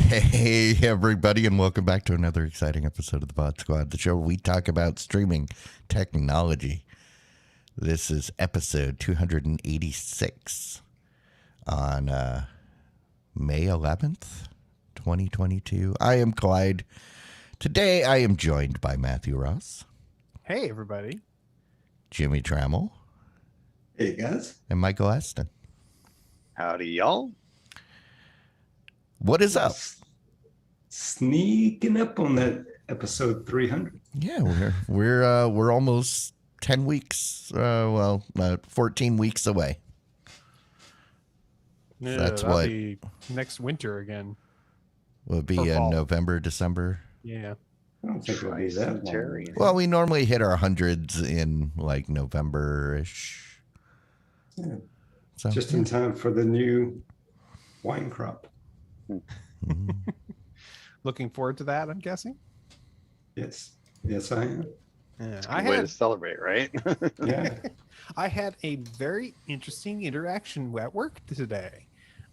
Hey, everybody, and welcome back to another exciting episode of the Pod Squad, the show where we talk about streaming technology. This is episode 286 on May 11th, 2022. I am Clyde. Today, I am joined by Matthew Ross. Hey, everybody. Jimmy Trammell. Hey, guys. And Michael Aston. Howdy, y'all. What is up? Sneaking up on that episode 300. Yeah, we're almost 10 weeks, 14 weeks away. Yeah, that's that'll what be next winter again. Will be in November, December. Yeah. I don't think it'll be that long. Well, we normally hit our hundreds in like November-ish. Yeah. So, Just in time for the new wine crop. mm-hmm. Looking forward to that, I'm guessing. Yes. Yes, I am. Yeah, Way to celebrate, right? Yeah. I had a very interesting interaction at work today.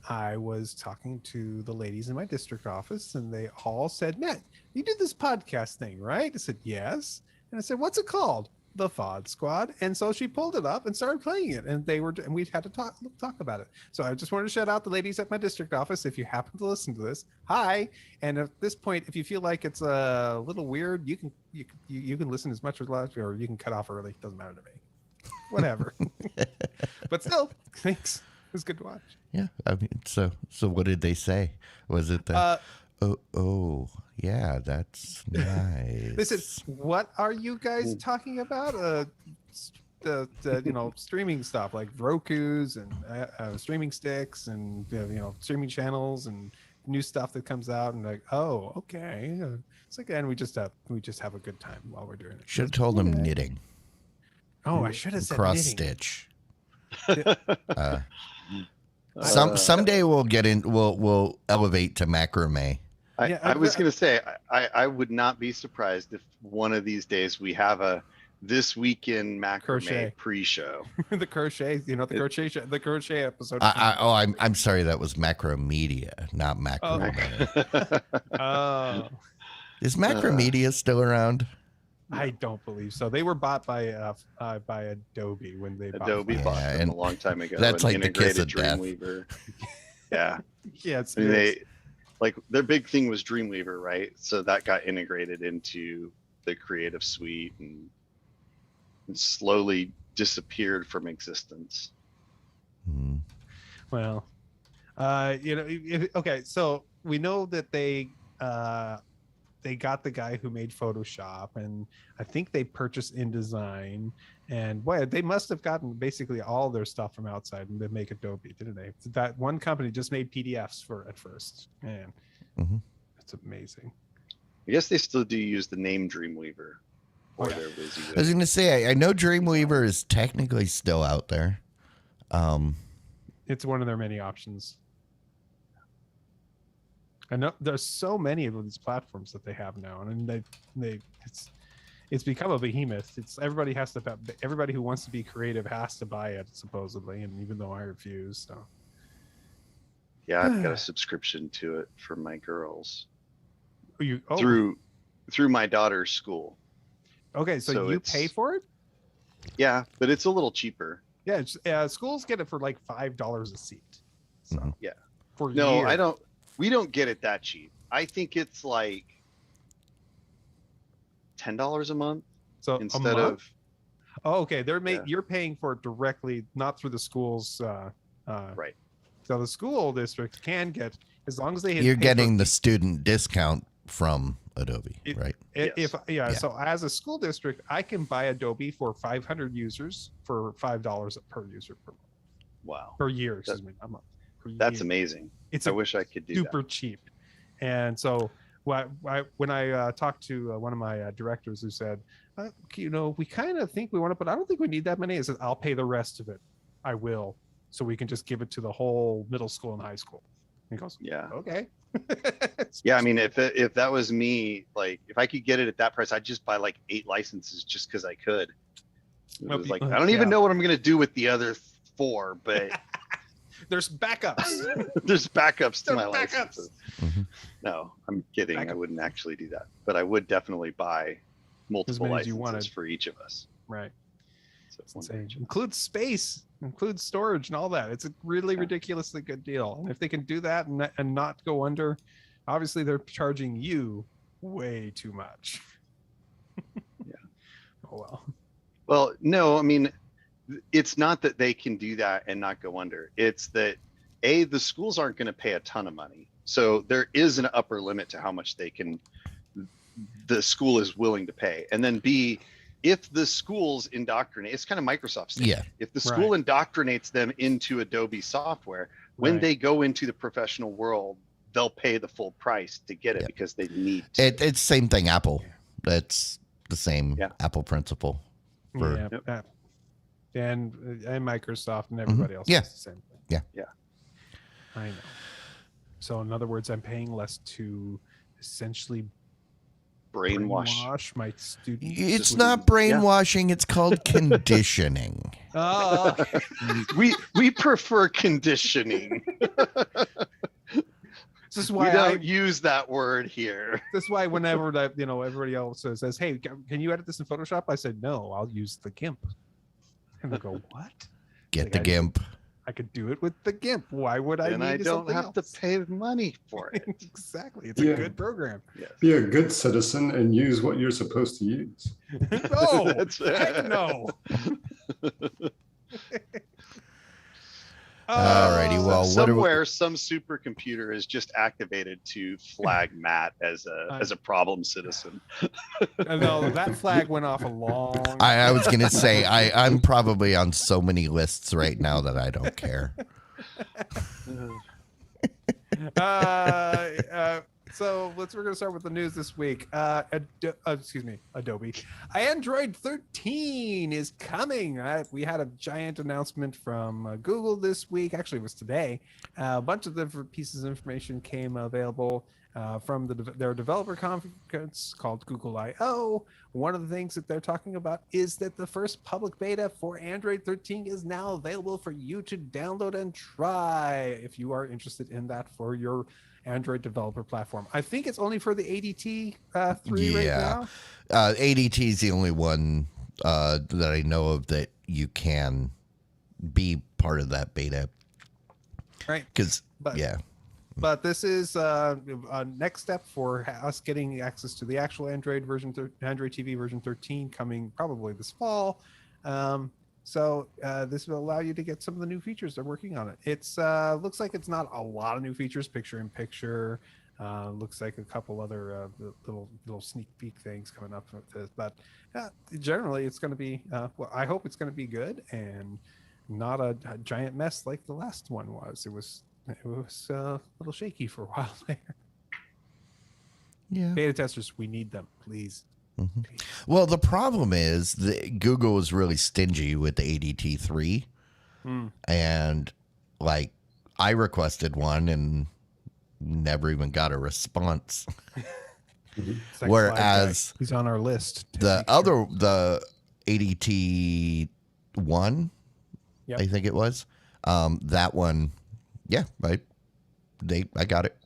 I was talking to the ladies in my district office, and they all said, "Matt, you do this podcast thing, right?" I said, "Yes." And I said, "What's it called?" "The Pod Squad." And so she pulled it up and started playing it, and we had to talk about it. So I just wanted to shout out the ladies at my district office. If you happen to listen to this, hi. And at this point, if you feel like it's a little weird, you can listen as much as last, or you can cut off early. It doesn't matter to me. Whatever. But still, thanks. It was good to watch. Yeah, I mean, so what did they say? Was it the oh yeah, that's nice? They said, "What are you guys talking about?" The streaming stuff like Roku's and streaming sticks and streaming channels and new stuff that comes out, and like, oh, okay. It's like, and we just have a good time while we're doing it. Should have told them knitting. Oh, I should have said cross knitting. stitch. Someday we'll get in. We'll elevate to macrame. I was going to say, I would not be surprised if one of these days we have a This Week in Macrame Crochet. pre-show. The crochet, the crochet episode. I'm sorry, that was Macromedia, not Macrame. Oh. Is Macromedia still around? I don't believe so. They were bought by Adobe when they Adobe bought them a long time ago. That's like the kiss of Dreamweaver. Yeah. Yeah, it's their big thing was Dreamweaver, right? So that got integrated into the Creative Suite and slowly disappeared from existence. Hmm. Well, okay. So we know that they got the guy who made Photoshop, and I think they purchased InDesign, and boy, they must have gotten basically all their stuff from outside and they make Adobe, didn't they? That one company just made PDFs at first. Man, That's amazing. I guess they still do use the name Dreamweaver. I was going to say, I know Dreamweaver is technically still out there. It's one of their many options. I know there's so many of these platforms that they have now, and it's become a behemoth. Everybody who wants to be creative has to buy it, supposedly, and even though I refuse, so. Yeah, I've got a subscription to it for my girls. Through my daughter's school. Okay, so you pay for it? Yeah, but it's a little cheaper. Yeah, schools get it for like $5 a seat. So yeah. I don't. We don't get it that cheap. I think it's like $10 a month. So instead of. Oh, okay. You're paying for it directly, not through the schools. Right. So the school district can get, as long as they. You're getting the student discount from Adobe, right? So as a school district, I can buy Adobe for 500 users for $5 per user per month. Wow. Per year, excuse me, a month. That's amazing. It's I wish I could do super cheap. And so when I talked to one of my directors who said, we kind of think we want to, but I don't think we need that many. I said, I'll pay the rest of it. I will. So we can just give it to the whole middle school and high school. And he goes, that. Yeah. okay. Yeah. I mean, if that was me, like if I could get it at that price, I'd just buy like 8 licenses just because I could. It was like, I don't even know what I'm going to do with the other 4, but there's backups. there's backups to my There's backups. licenses. No, I'm kidding. I wouldn't actually do that, but I would definitely buy multiple many as you licenses wanted. for each of us. Right. So It's insane. Includes space, includes storage and all that. It's a really ridiculously good deal. And if they can do that and not go under, obviously they're charging you way too much. Yeah. Oh well. Well, no, I mean, it's not that they can do that and not go under. It's that the schools aren't going to pay a ton of money. So there is an upper limit to how much the school is willing to pay. And then B, if the schools indoctrinate, it's kind of Microsoft stuff. Yeah. If the school indoctrinates them into Adobe software, when they go into the professional world, they'll pay the full price to get it because they need to. It's same thing. Apple. That's the same Apple principle. And Microsoft and everybody else does the same thing. Yeah. I know. So in other words, I'm paying less to essentially brainwash my students. It's not brainwashing. It's called conditioning. We prefer conditioning. This is why we don't use that word here. That's why whenever everybody else says, "Hey, can you edit this in Photoshop?" I said, "No, I'll use the GIMP." And they go, "What? Get the GIMP." I could do it with the GIMP. Why would I? And I don't have to pay money for it. Exactly. It's a good program. Yes. Be a good citizen and use what you're supposed to use. No, heck no. Alrighty, well, somewhere some supercomputer is just activated to flag Matt as a problem citizen. No, that flag went off a long. I was gonna say I'm probably on so many lists right now that I don't care. So we're going to start with the news this week. Adobe. Android 13 is coming. We had a giant announcement from Google this week. Actually, it was today. A bunch of different pieces of information came available from their developer conference called Google I/O. One of the things that they're talking about is that the first public beta for Android 13 is now available for you to download and try if you are interested in that for your Android developer platform. I think it's only for the ADT 3 right now. ADT is the only one that I know of that you can be part of that beta. Right. But this is a next step for us getting access to the actual Android Android TV version 13 coming probably this fall. So this will allow you to get some of the new features they're working on it. It's looks like it's not a lot of new features, picture in picture. Looks like a couple other little sneak peek things coming up with this, but generally it's going to be. I hope it's going to be good and not a giant mess like the last one was. It was a little shaky for a while there. Yeah. Beta testers, we need them, please. Mm-hmm. Well, the problem is that Google is really stingy with the ADT 3. And like I requested one and never even got a response. Whereas he's on our list. The ADT 1, I think it was, that one, I got it.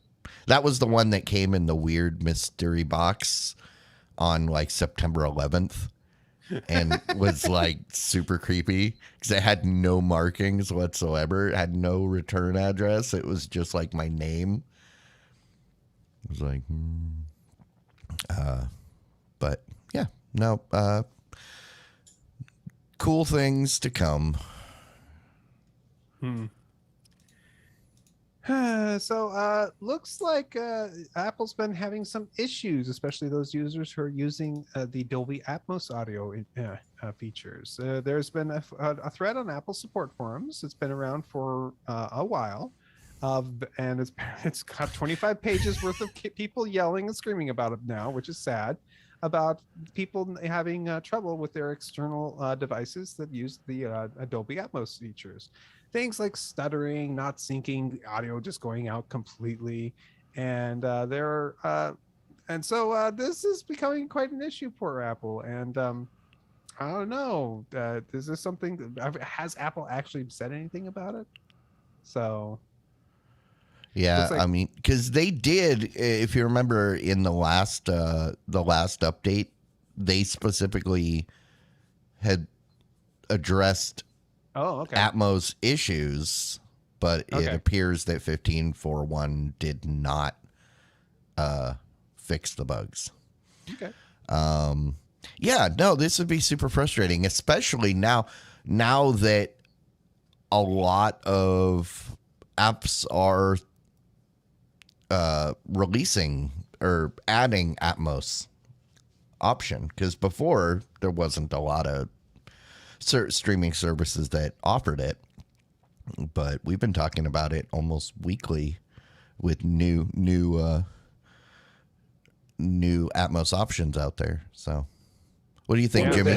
That was the one that came in the weird mystery box on like September 11th and was like super creepy because it had no markings whatsoever. It had no return address. It was just like my name. It was like, but yeah, no, cool things to come. So looks like Apple's been having some issues, especially those users who are using the Dolby Atmos audio features. There's been a thread on Apple support forums. It's been around for a while And it's got 25 pages worth of people yelling and screaming about it now, which is sad, about people having trouble with their external devices that use the Adobe Atmos features. Things like stuttering, not syncing, audio just going out completely, and so this is becoming quite an issue for Apple. And I don't know, is this something? Has Apple actually said anything about it? So Yeah, like, I mean, because they did, if you remember, in the last update, they specifically had addressed okay. Atmos issues, but it appears that 15.4.1 did not fix the bugs. Okay. Yeah, no, this would be super frustrating, especially now that a lot of apps are releasing or adding Atmos option, because before there wasn't a lot of streaming services that offered it, but we've been talking about it almost weekly with new Atmos options out there. So what do you think, Jimmy?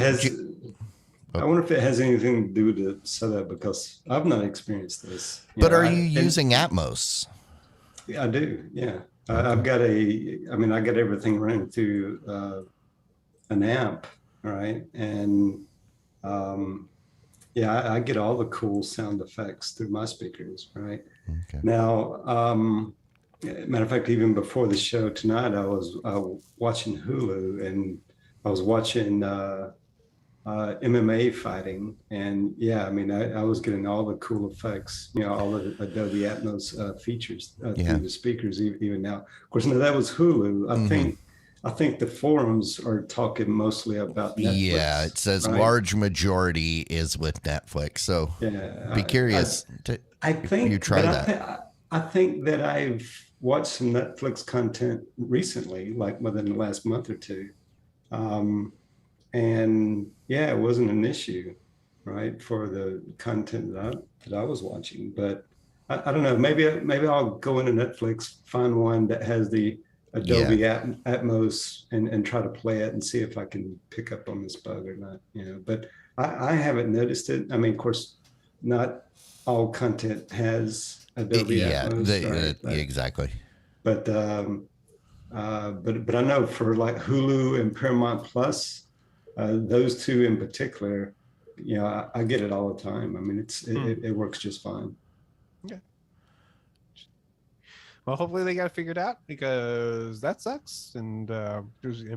I wonder if it has anything to do with the setup, because I've not experienced this. But are you using Atmos? I do, yeah. I've got I got everything running through an amp, right? And I get all the cool sound effects through my speakers, right? Okay. Now, matter of fact, even before the show tonight, I was watching Hulu, and I was watching MMA fighting, and I was getting all the cool effects, all the Adobe Atmos features through the speakers. Even now, of course, that was Hulu. I think the forums are talking mostly about Netflix. Yeah, it says right? large majority is with Netflix. So be curious if you try that. I think that I've watched some Netflix content recently, like within the last month or two. And it wasn't an issue, right, for the content that I was watching. But I don't know, maybe I'll go into Netflix, find one that has the Adobe Atmos and try to play it and see if I can pick up on this bug or not, but I haven't noticed it. I mean, of course, not all content has Adobe Atmos. Right? Exactly. But I know for like Hulu and Paramount Plus, those two in particular, I get it all the time. I mean, it works just fine. Okay. Well, hopefully they got it figured out, because that sucks. And just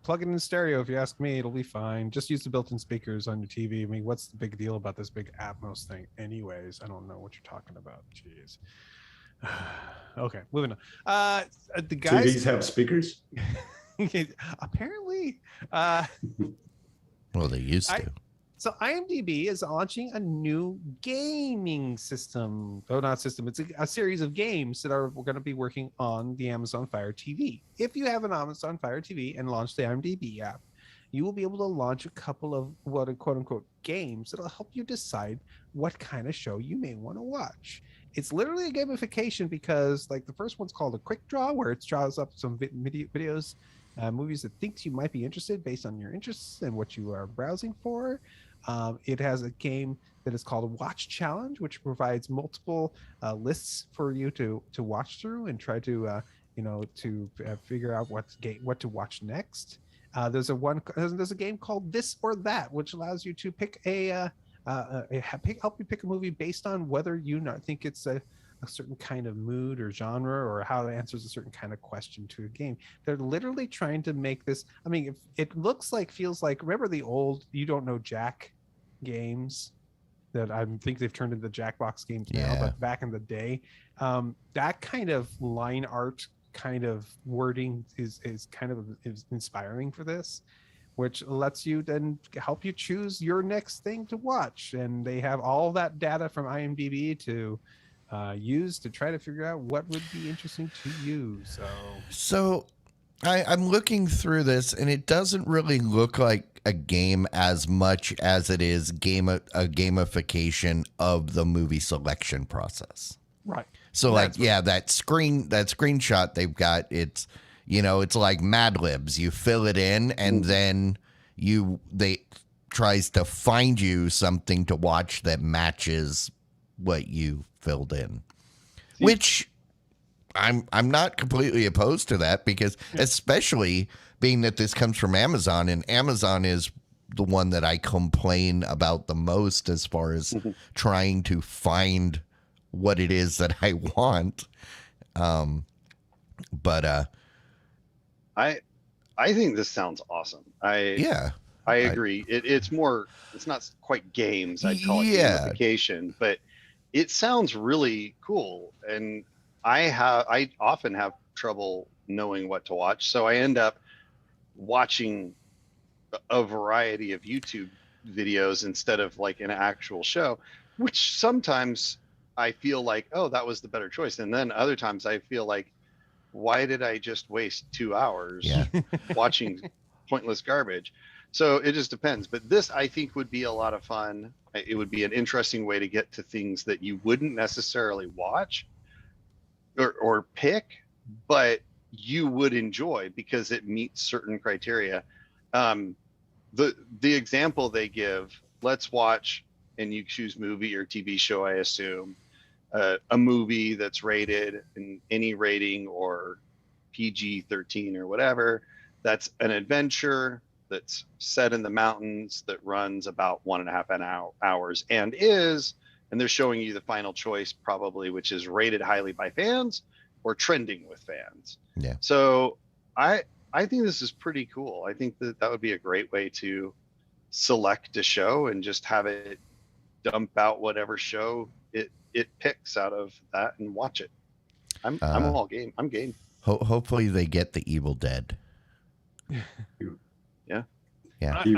plug it in stereo. If you ask me, it'll be fine. Just use the built-in speakers on your TV. I mean, what's the big deal about this big Atmos thing? Anyways, I don't know what you're talking about. Jeez. Okay, moving on. The guys. TVs have speakers? Apparently. Well, they used to. So IMDb is launching a new gaming system. GoNot System. It's a series of games that are going to be working on the Amazon Fire TV. If you have an Amazon Fire TV and launch the IMDb app, you will be able to launch a couple of what are quote unquote games that'll help you decide what kind of show you may want to watch. It's literally a gamification, because like the first one's called a quick draw, where it draws up some videos, movies that thinks you might be interested based on your interests and what you are browsing for. It has a game that is called Watch Challenge, which provides multiple lists for you to watch through and try to figure out what to watch next. There's a game called This or That, which allows you to pick help you pick a movie based on whether you think it's a certain kind of mood or genre, or how it answers a certain kind of question to a game. They're literally trying to make this. I mean, if it feels like, remember the old You Don't Know Jack games that I think they've turned into Jackbox games now, but back in the day, that kind of line art kind of wording is inspiring for this, which lets you then help you choose your next thing to watch. And they have all that data from IMDb to use to try to figure out what would be interesting to you. So I'm looking through this, and it doesn't really look like a game as much as it is a gamification of the movie selection process. Right. So That's that screenshot they've got, it's it's like Mad Libs. You fill it in, and then they tries to find you something to watch that matches what you filled in, which I'm not completely opposed to that, because especially being that this comes from Amazon, and Amazon is the one that I complain about the most as far as trying to find what it is that I want. But I think this sounds awesome. I agree. It's not quite games. I'd call it gamification, but it sounds really cool. And I often have trouble knowing what to watch. So I end up watching a variety of YouTube videos instead of like an actual show, which sometimes I feel like, oh, that was the better choice. And then other times I feel like, why did I just waste 2 hours watching pointless garbage? So it just depends. But this, I think, would be a lot of fun. It would be an interesting way to get to things that you wouldn't necessarily watch or pick, but you would enjoy because it meets certain criteria. The example they give, let's watch, and you choose movie or TV show, I assume, a movie that's rated in any rating or PG-13 or whatever, that's an adventure that's set in the mountains that runs about 1.5 hours and they're showing you the final choice probably, which is rated highly by fans or trending with fans. Yeah. So I think this is pretty cool. I think that would be a great way to select a show and just have it dump out whatever show it picks out of that and watch it. I'm all game. I'm game. Hopefully they get the Evil Dead. Yeah. Do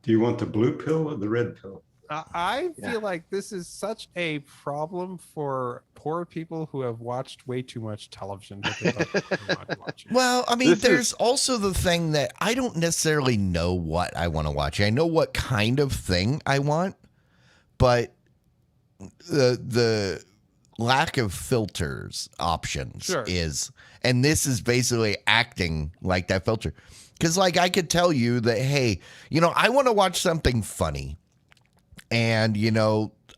you want the blue pill or the red pill? I feel like this is such a problem for poor people who have watched way too much television. That they don't want watching. Well, I mean, there's also the thing that I don't necessarily know what I want to watch. I know what kind of thing I want, but the lack of filters options is, and this is basically acting like that filter. Because like I could tell you that, hey, I want to watch something funny. And,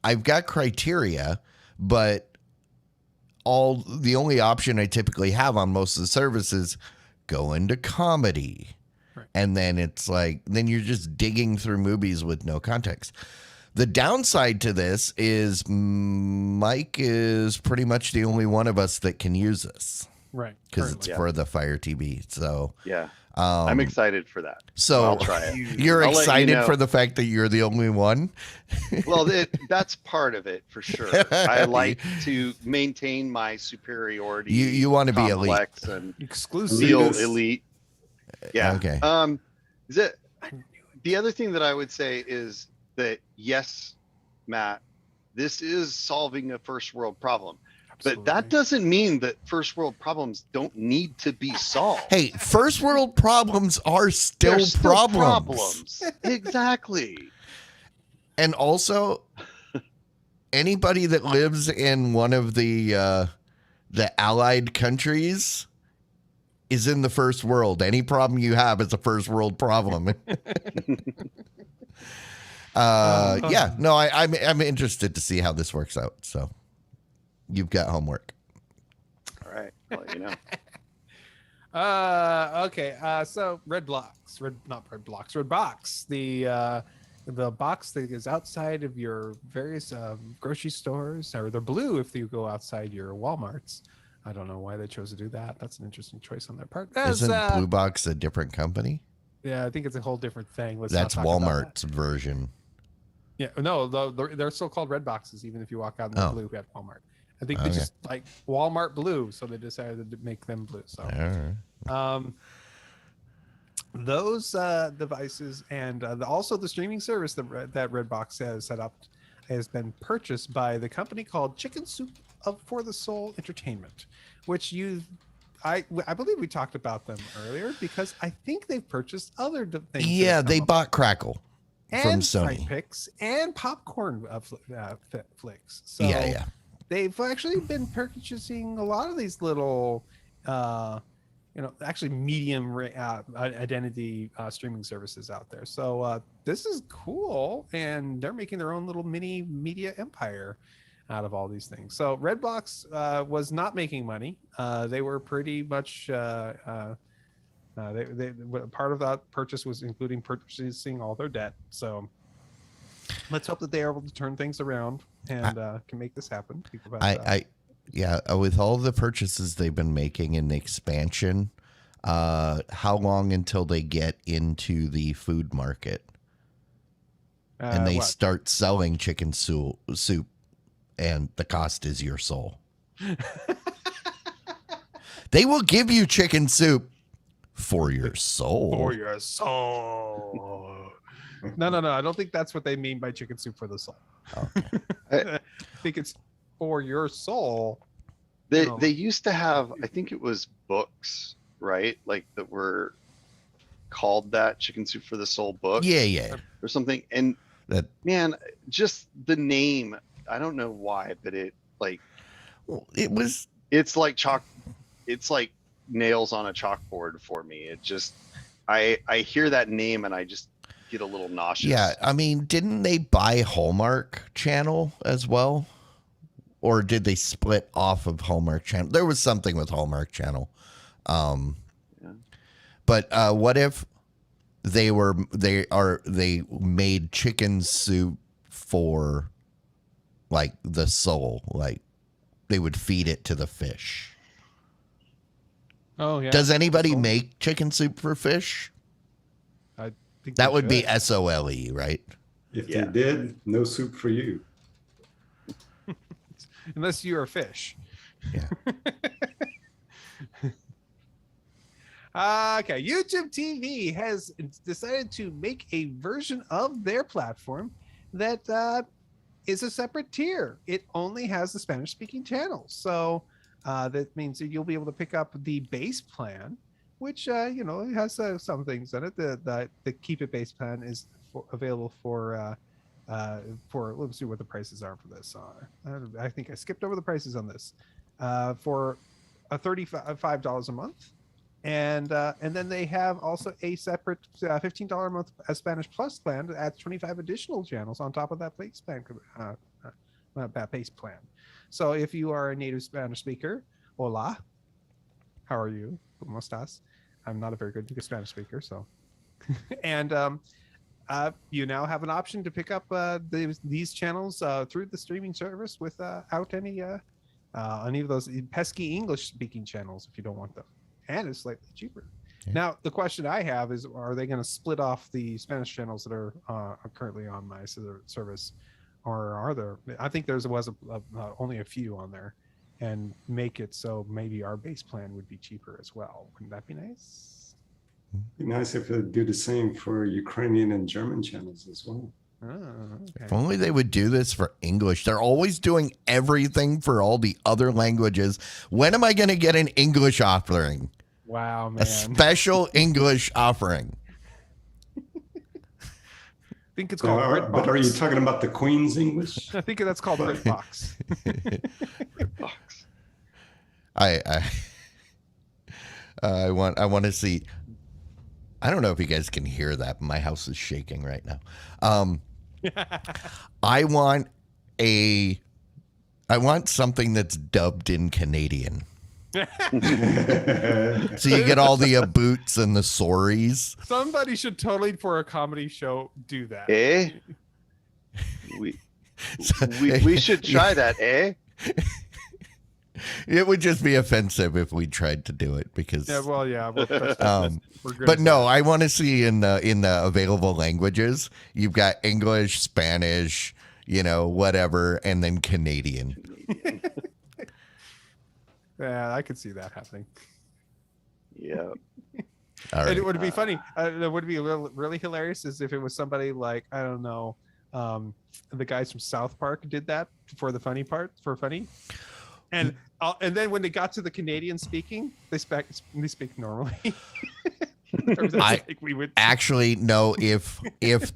I've got criteria, but the only option I typically have on most of the services go into comedy. Right. And then it's like, then you're just digging through movies with no context. The downside to this is Mike is pretty much the only one of us that can use this. Right. Because it's for the Fire TV. So yeah. I'm excited for that. So I'll try it. You're excited for the fact that you're the only one? Well, that's part of it for sure. I like to maintain my superiority. You want to be elite. And exclusive. Feel elite. Yeah. Okay. The other thing that I would say is that, yes, Matt, this is solving a first world problem. But that doesn't mean that first world problems don't need to be solved. Hey, first world problems are still problems. Exactly. And also, anybody that lives in one of the allied countries is in the first world. Any problem you have is a first world problem. I'm interested to see how this works out. So. You've got homework. All right. I'll let you know. Okay. So Redbox, the box that is outside of your various grocery stores, or they're blue if you go outside your Walmarts. I don't know why they chose to do that. That's an interesting choice on their part. Isn't Blue Box a different company? Yeah, I think it's a whole different thing. That's Walmart's version. Yeah, no, they're still called red boxes, even if you walk out in the blue at Walmart. I think they just like Walmart blue, so they decided to make them blue. So, those devices and also the streaming service that Redbox has set up has been purchased by the company called Chicken Soup for the Soul Entertainment, which you I believe we talked about them earlier because I think they've purchased other things. that Yeah, have they come up. bought Crackle from And Sony. Sprite Picks and popcorn flicks. So Yeah. they've actually been purchasing a lot of these little, actually medium identity streaming services out there. So this is cool, and they're making their own little mini media empire out of all these things. So Redbox was not making money. They were pretty much. They part of that purchase was including purchasing all their debt. So let's hope that they are able to turn things around and can make this happen. With all the purchases they've been making and the expansion, how long until they get into the food market and they start selling chicken soup and the cost is your soul? They will give you chicken soup for your soul. For your soul. No. I don't think that's what they mean by chicken soup for the soul. Okay. I think it's for your soul. They used to have, I think it was books, right? Like that were called that Chicken Soup for the Soul book. Yeah. Or something. And man, just the name, I don't know why, but it's like it's like nails on a chalkboard for me. It just, I hear that name and I just get a little nauseous. Yeah, I mean, didn't they buy Hallmark Channel as well? Or did they split off of Hallmark Channel? There was something with Hallmark Channel. But what if they made chicken soup for like the soul, like they would feed it to the fish? Oh yeah. Does anybody make chicken soup for fish? I think That would be SOLE, right? If they did, no soup for you. Unless you're a fish. Yeah. Okay, YouTube TV has decided to make a version of their platform that is a separate tier. It only has the Spanish-speaking channels. So that means that you'll be able to pick up the base plan, which it has some things in it. The Keep It base plan is available for let's see what the prices are for this. I think I skipped over the prices on this. For $35 a month, and then they have also a separate $15 a month Spanish Plus plan that adds 25 additional channels on top of that base plan. That base plan. So if you are a native Spanish speaker, hola, how are you? ¿Cómo estás? I'm not a very good Spanish speaker, so and you now have an option to pick up these channels through the streaming service without any of those pesky English-speaking channels if you don't want them, and it's slightly cheaper. Yeah. Now, the question I have is: are they going to split off the Spanish channels that are currently on my service, or are there? I think there was only a few on there, and make it so maybe our base plan would be cheaper as well. Wouldn't that be nice? It'd be nice if they do the same for Ukrainian and German channels as well. Oh, okay. If only they would do this for English. They're always doing everything for all the other languages. When am I going to get an English offering? Wow, man. A special English offering. I think it's called Earthbox. But are you talking about the Queen's English? I think that's called Earthbox. Earthbox. I want to see. I don't know if you guys can hear that. My house is shaking right now. I want something that's dubbed in Canadian. So you get all the boots and the sorries. Somebody should totally, for a comedy show, do that. Eh? We should try that, eh? It would just be offensive if we tried to do it because we're good. But no, I want to see in the available languages, you've got English, Spanish, whatever, and then Canadian. Yeah, I could see that happening. Yeah. All right. And it would be funny. It would be really hilarious is if it was somebody like, I don't know, the guys from South Park did that for the funny part, for funny. And then when they got to the Canadian speaking, they speak normally. Or that's I like we would actually no. If if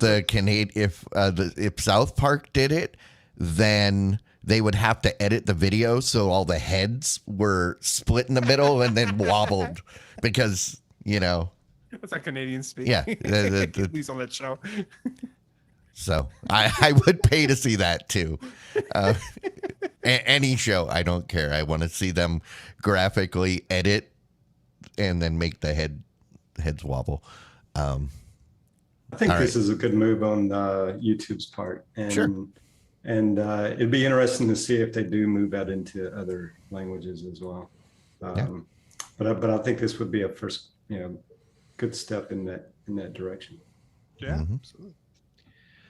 South Park did it, then they would have to edit the video so all the heads were split in the middle and then wobbled because That's that Canadian speak. Yeah, At least on that show. So I would pay to see that too. Any show, I don't care. I want to see them graphically edit and then make the heads wobble. I think All this right. is a good move on YouTube's part, and Sure. and it'd be interesting to see if they do move out into other languages as well. But I think this would be a first, good step in that direction. Yeah, Mhm. absolutely.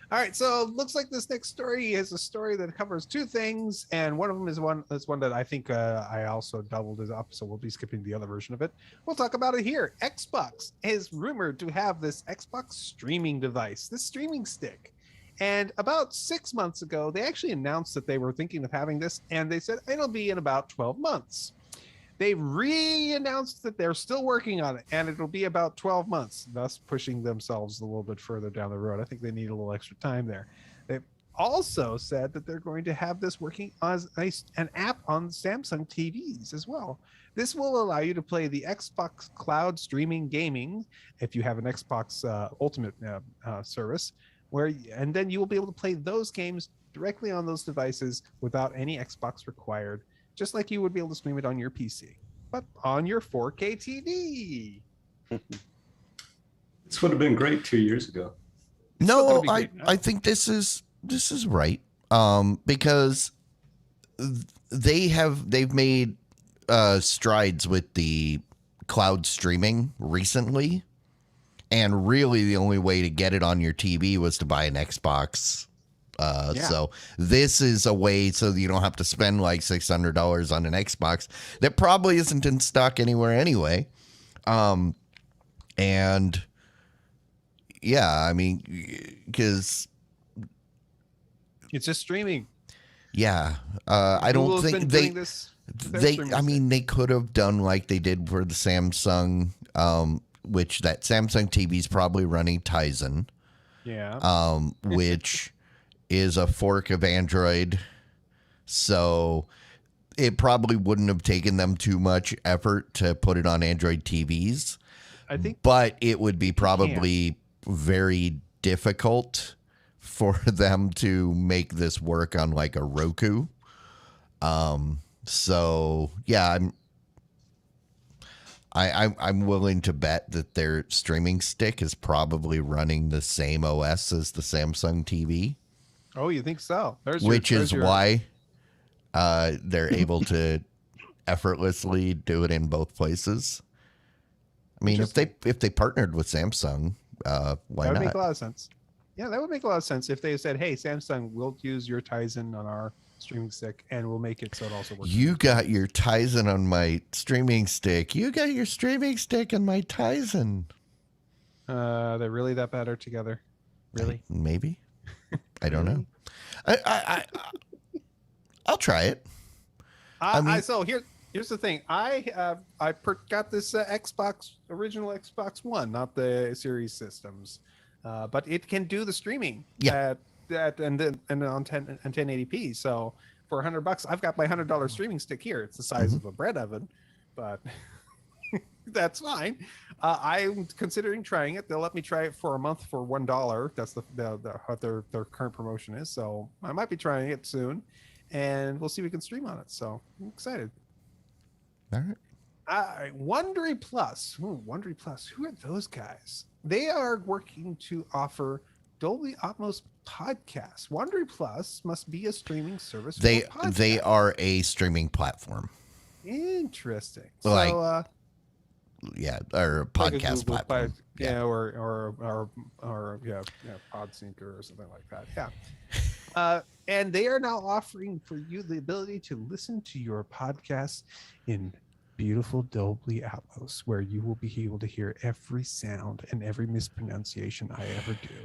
All right, so it looks like this next story is a story that covers two things, and one of them is one that I think I also doubled it up, so we'll be skipping the other version of it. We'll talk about it here. Xbox is rumored to have this Xbox streaming device, this streaming stick. And about 6 months ago, they actually announced that they were thinking of having this, and they said it'll be in about 12 months. They re-announced that they're still working on it, and it'll be about 12 months, thus pushing themselves a little bit further down the road. I think they need a little extra time there. They've also said that they're going to have this working as an app on Samsung TVs as well. This will allow you to play the Xbox Cloud streaming gaming if you have an Xbox Ultimate service, and then you will be able to play those games directly on those devices without any Xbox required, just like you would be able to stream it on your PC, but on your 4K TV. This would have been great 2 years ago. No, gonna be great now. I think this is right. Because they've made strides with the cloud streaming recently, and really the only way to get it on your TV was to buy an Xbox. So this is a way so that you don't have to spend like $600 on an Xbox that probably isn't in stock anywhere anyway. And yeah, I mean, because It's just streaming. yeah, I don't Google's think been they doing this. with their streaming I mean, stick. they could have done like they did for the Samsung, which that Samsung TV is probably running Tizen, which is a fork of Android. So it probably wouldn't have taken them too much effort to put it on Android TVs. I think But it would be probably very difficult for them to make this work on like a Roku. So yeah, I'm willing to bet that their streaming stick is probably running the same OS as the Samsung TV, Oh, you think so? which is why they're able to effortlessly do it in both places. I mean, if they partnered with Samsung, why that would not? make a lot of sense. Yeah, that would make a lot of sense if they said, "Hey, Samsung, we'll use your Tizen on our streaming stick, and we'll make it so it also works." You got your Tizen on my streaming stick. You got your streaming stick on my Tizen. They're really that better together? Really? Maybe. I don't know. I'll try it. So here's the thing. I got this original Xbox One, not the Series systems, but it can do the streaming. Yeah. And on 1080p. So for $100, I've got my $100 streaming stick here. It's the size of a bread oven, but that's fine. I'm considering trying it. They'll let me try it for a month for $1. That's what their current promotion is. So I might be trying it soon, and we'll see if we can stream on it. So I'm excited. All right. Wondery Plus. Wondery Plus. Who are those guys? They are working to offer Dolby Atmos podcasts. Wondery Plus must be a streaming service. They for podcasts. they are a streaming platform. Interesting. Like, So, yeah, or a like a podcast Google platform. yeah, or PodSync or something like that. Yeah. And they are now offering for you the ability to listen to your podcast in beautiful Dolby Atmos, where you will be able to hear every sound and every mispronunciation I ever do.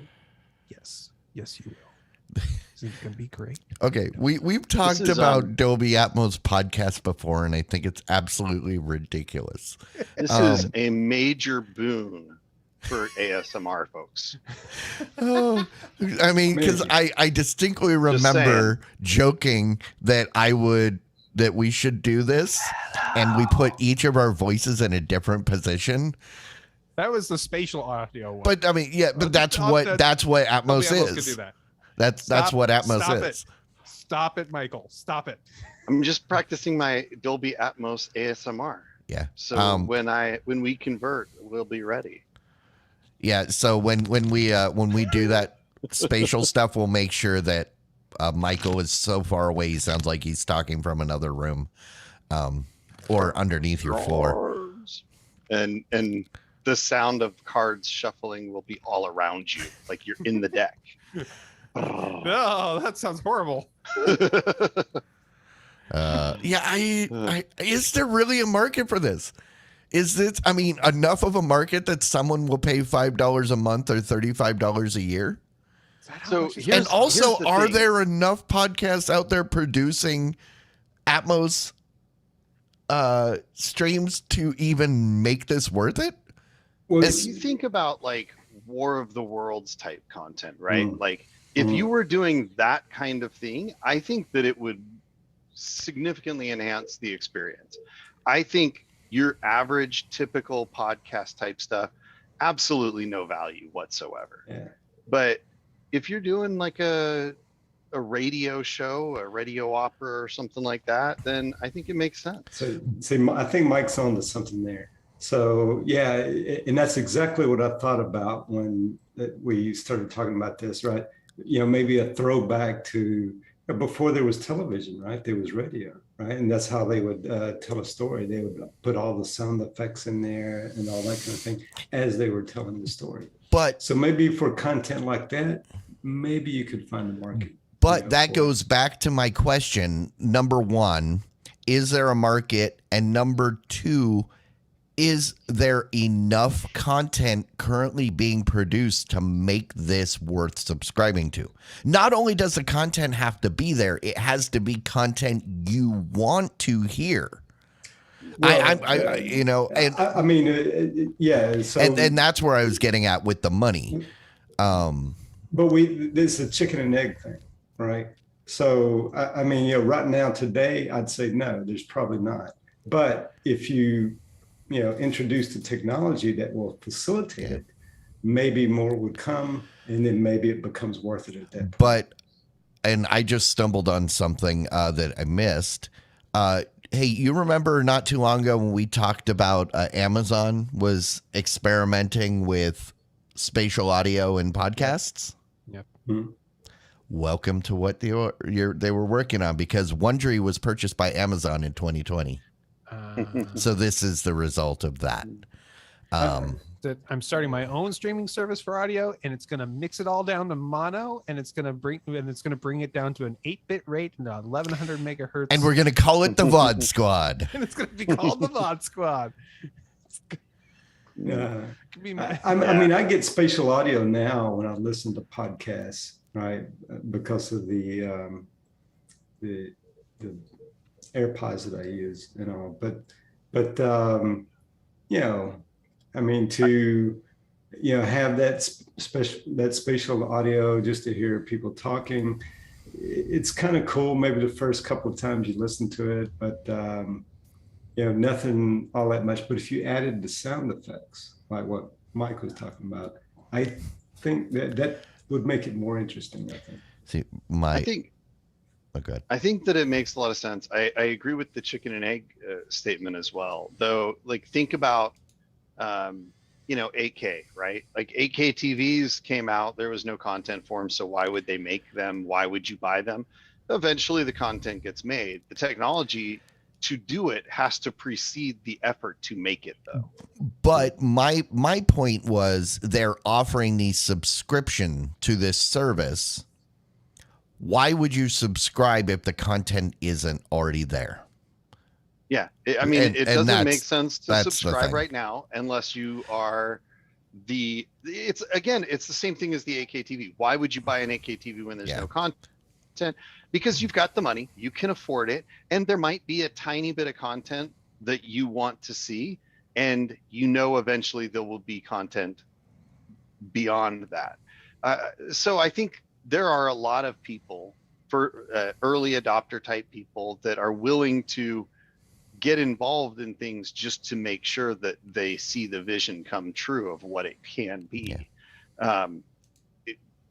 Yes, you will. It's gonna be great. Okay, we've talked is, about Dolby Atmos podcast before, and I think it's absolutely ridiculous. This is a major boon for ASMR folks. Oh, I mean, because I distinctly Just remember joking that we should do this, and we put each of our voices in a different position. That was the spatial audio one. But I mean, yeah, but that's what Atmos Dolby Atmos is. could do that. That's what Atmos stop is. Stop it, Michael. Stop it. I'm just practicing my Dolby Atmos ASMR. Yeah. So when we convert, we'll be ready. Yeah. So when we do that spatial stuff, we'll make sure that Michael is so far away he sounds like he's talking from another room, or underneath your floor. And the sound of cards shuffling will be all around you, like you're in the deck. No, that sounds horrible. Is there really a market for this? Is this, I mean, enough of a market that someone will pay $5 a month or $35 a year? So And also, here's the are thing. there enough podcasts out there producing Atmos streams to even make this worth it? Well, If you think about like War of the Worlds type content, right? Mm. Like if you were doing that kind of thing, I think that it would significantly enhance the experience. I think your average typical podcast type stuff, absolutely no value whatsoever. yeah. But if you're doing like a radio show, a radio opera or something like that, then I think it makes sense. So, see, I think Mike's on to something there. So, yeah, and that's exactly what I thought about when we started talking about this, right? You know, maybe a throwback to before there was television, right? There was radio, right? And that's how they would tell a story. They would put all the sound effects in there and all that kind of thing as they were telling the story. But So maybe for content like that, maybe you could find a market. But that goes back to my question. Number one, is there a market? And number two, is there enough content currently being produced to make this worth subscribing to? Not only does the content have to be there, it has to be content you want to hear. Well, I mean, yeah. So, and that's where I was getting at with the money. But this is a chicken and egg thing, right? So, I mean, right now, today, I'd say no, there's probably not. But if you introduce the technology that will facilitate it, maybe more would come, and then maybe it becomes worth it at that point. And I just stumbled on something that I missed. Hey, you remember not too long ago when we talked about Amazon was experimenting with spatial audio in podcasts? Yep. Mhm. Welcome to what they were working on, because Wondery was purchased by Amazon in 2020. So this is the result of that. That I'm starting my own streaming service for audio, and it's going to mix it all down to mono, and it's going to bring it down to an 8-bit rate and 1100 megahertz. And we're going to call it the VOD Squad. and it's going to be called the VOD Squad. Yeah. Could be I mean, I get spatial audio now when I listen to podcasts, right? Because of the AirPods that I use and all. But I mean, to have that spatial audio just to hear people talking, it's kind of cool. Maybe the first couple of times you listen to it, but nothing all that much. But if you added the sound effects, like what Mike was talking about, I think that would make it more interesting. I think. See, I think that it makes a lot of sense. I agree with the chicken and egg statement as well. Though, like, think about 8K, right? Like 8K TVs came out, there was no content for them, so why would they make them? Why would you buy them? Eventually the content gets made. The technology to do it has to precede the effort to make it, though. But my point was, they're offering the subscription to this service. Why would you subscribe if the content isn't already there? Yeah, it doesn't make sense to that's subscribe right now unless you are it's the same thing as the 8K TV. Why would you buy an 8K TV when there's no content? content because you've got the money, you can afford it, and there might be a tiny bit of content that you want to see, and eventually there will be content beyond that. So I think there are a lot of people, for early adopter type people, that are willing to get involved in things just to make sure that they see the vision come true of what it can be. Yeah.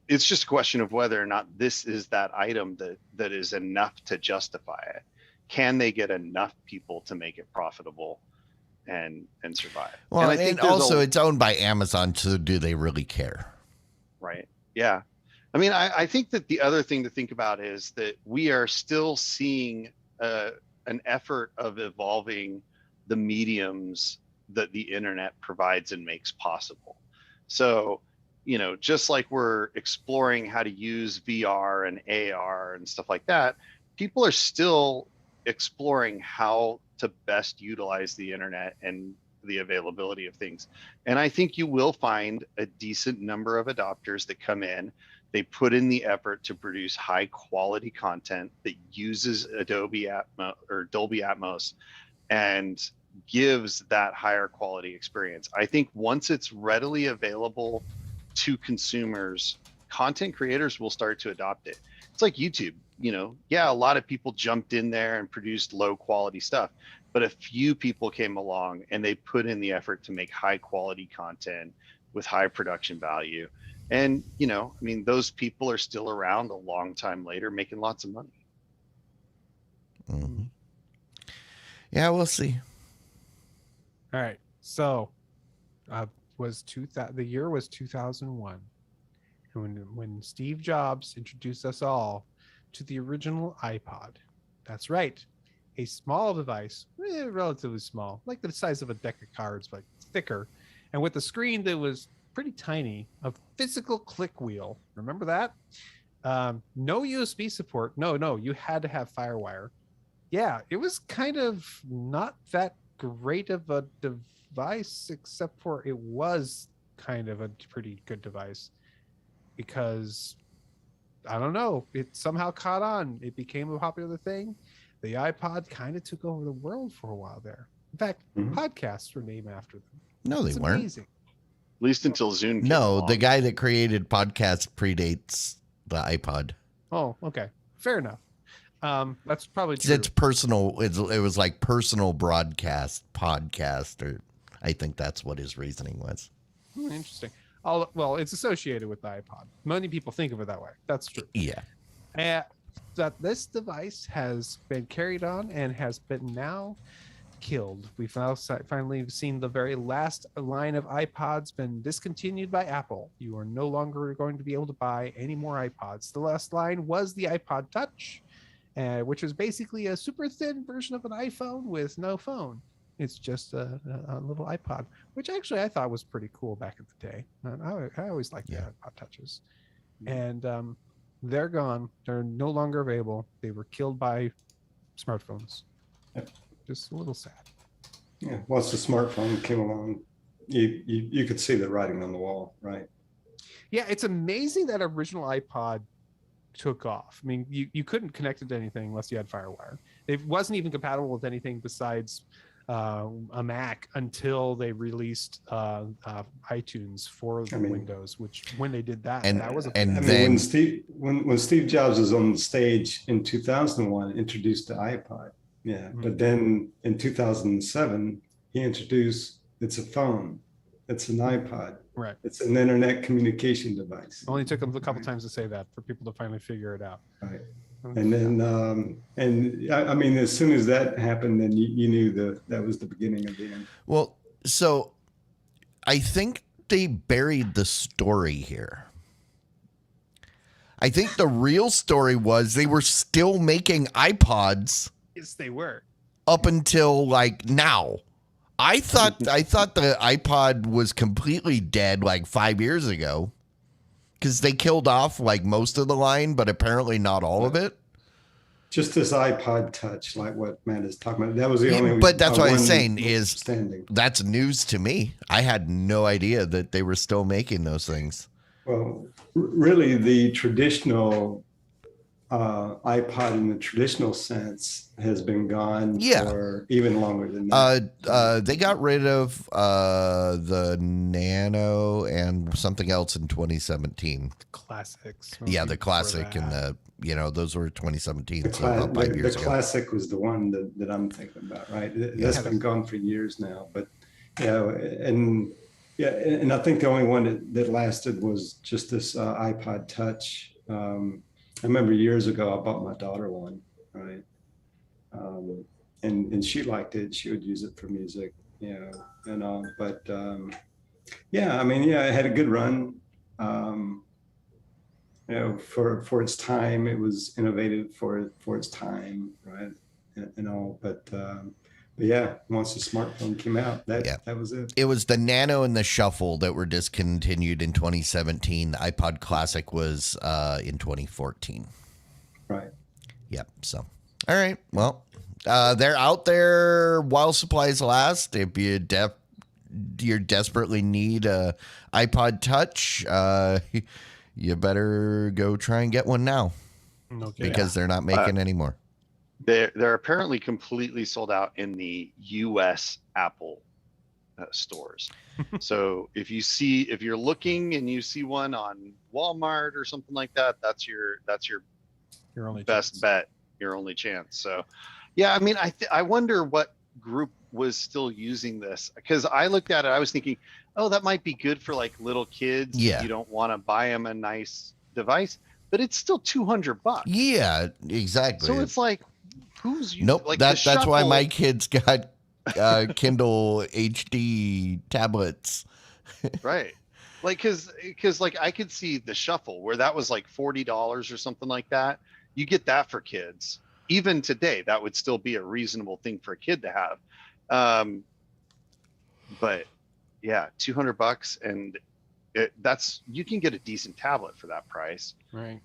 It's just a question of whether or not this is that item that is enough to justify it. Can they get enough people to make it profitable and survive? Well, and also it's owned by Amazon, so do they really care? Right. Yeah. I mean, I think that the other thing to think about is that we are still seeing an effort of evolving the mediums that the internet provides and makes possible. So, just like we're exploring how to use VR and AR and stuff like that, people are still exploring how to best utilize the internet and the availability of things. And I think you will find a decent number of adopters that come in, they put in the effort to produce high quality content that uses Dolby Atmos and gives that higher quality experience. I think once it's readily available to consumers, content creators will start to adopt it. It's like YouTube, a lot of people jumped in there and produced low quality stuff, but a few people came along and they put in the effort to make high quality content with high production value. And, those people are still around a long time later making lots of money. Mm-hmm. Yeah, we'll see. All right. So the year was 2001. And when Steve Jobs introduced us all to the original iPod. That's right. A small device, relatively small, like the size of a deck of cards, but thicker. And with a screen that was pretty tiny, a physical click wheel. Remember that? No USB support. No, you had to have FireWire. Yeah, it was kind of not that great of a device, except for it was kind of a pretty good device because, I don't know, it somehow caught on. It became a popular thing. The iPod kind of took over the world for a while there. In fact, podcasts were named after them. No, they weren't. Amazing. At least until Zoom came No, along. the guy that created podcasts predates the iPod. Oh, okay. Fair enough. That's probably true. It's personal. It was like personal podcast, or I think that's what his reasoning was. Interesting. Well, it's associated with the iPod. Many people think of it that way. That's true. Yeah. That this device has been carried on and has been now killed. We've now finally seen the very last line of iPods been discontinued by Apple. You are no longer going to be able to buy any more iPods. The last line was the iPod Touch, which was basically a super thin version of an iPhone with no phone. It's just a little iPod, which actually I thought was pretty cool back in the day. I always liked the iPod Touches. And they're gone. They're no longer available. They were killed by smartphones. Yep. Just a little sad. Yeah, once the smartphone came along, you could see the writing on the wall, right? Yeah, it's amazing that original iPod took off. I mean, you couldn't connect it to anything unless you had FireWire. It wasn't even compatible with anything besides a Mac until they released iTunes for Windows. Which when they did that, that was when Steve Jobs was on the stage in 2001, introduced the iPod. Yeah, but then in 2007, he introduced it's a phone, it's an iPod, right? It's an internet communication device. Only took him a couple times to say that for people to finally figure it out. Right. And then, I mean, as soon as that happened, then you knew that was the beginning of the end. Well, so I think they buried the story here. I think the real story was they were still making iPods. Yes, they were. Up until like now. I thought the iPod was completely dead like 5 years ago. Because they killed off like most of the line, but apparently not all of it. Just this iPod Touch, like what Matt is talking about. That was the only. But that's what I'm saying is standing. That's news to me. I had no idea that they were still making those things. Well, really, the traditional iPod in the traditional sense has been gone Yeah. for even longer than that. They got rid of the Nano and something else in 2017. Classics. Yeah, mostly the for classic and that. those were 2017. The, So about 5 years the ago. classic was the one that I'm thinking about, right? That's been gone for years now, but and I think the only one that lasted was just this iPod Touch. I remember years ago I bought my daughter one, right? And she liked it. She would use it for music, and all. But I mean, it had a good run. For its time, it was innovative for its time, right? And all. But once the smartphone came out, that was it. It was the Nano and the Shuffle that were discontinued in 2017. The iPod Classic was in 2014. Right. Yep. So, all right. Well, they're out there while supplies last. If you desperately need a iPod Touch, you better go try and get one now because they're not making any more. They're apparently completely sold out in the U.S. Apple stores. So if you're looking and you see one on Walmart or something like that, that's your Your only best chance. bet, your only chance. So, yeah, I mean, I wonder what group was still using this, because I looked at it, I was thinking, oh, that might be good for like little kids. Yeah. You don't want to buy them a nice device, but it's still $200. Yeah, exactly. So it's like, who's using? Nope. Like that's why Shuffle- my kids got Kindle HD tablets. right. Like, cause like I could see the Shuffle where that was like $40 or something like that. You get that for kids. Even today, that would still be a reasonable thing for a kid to have. But yeah, $200, and you can get a decent tablet for that price. Right.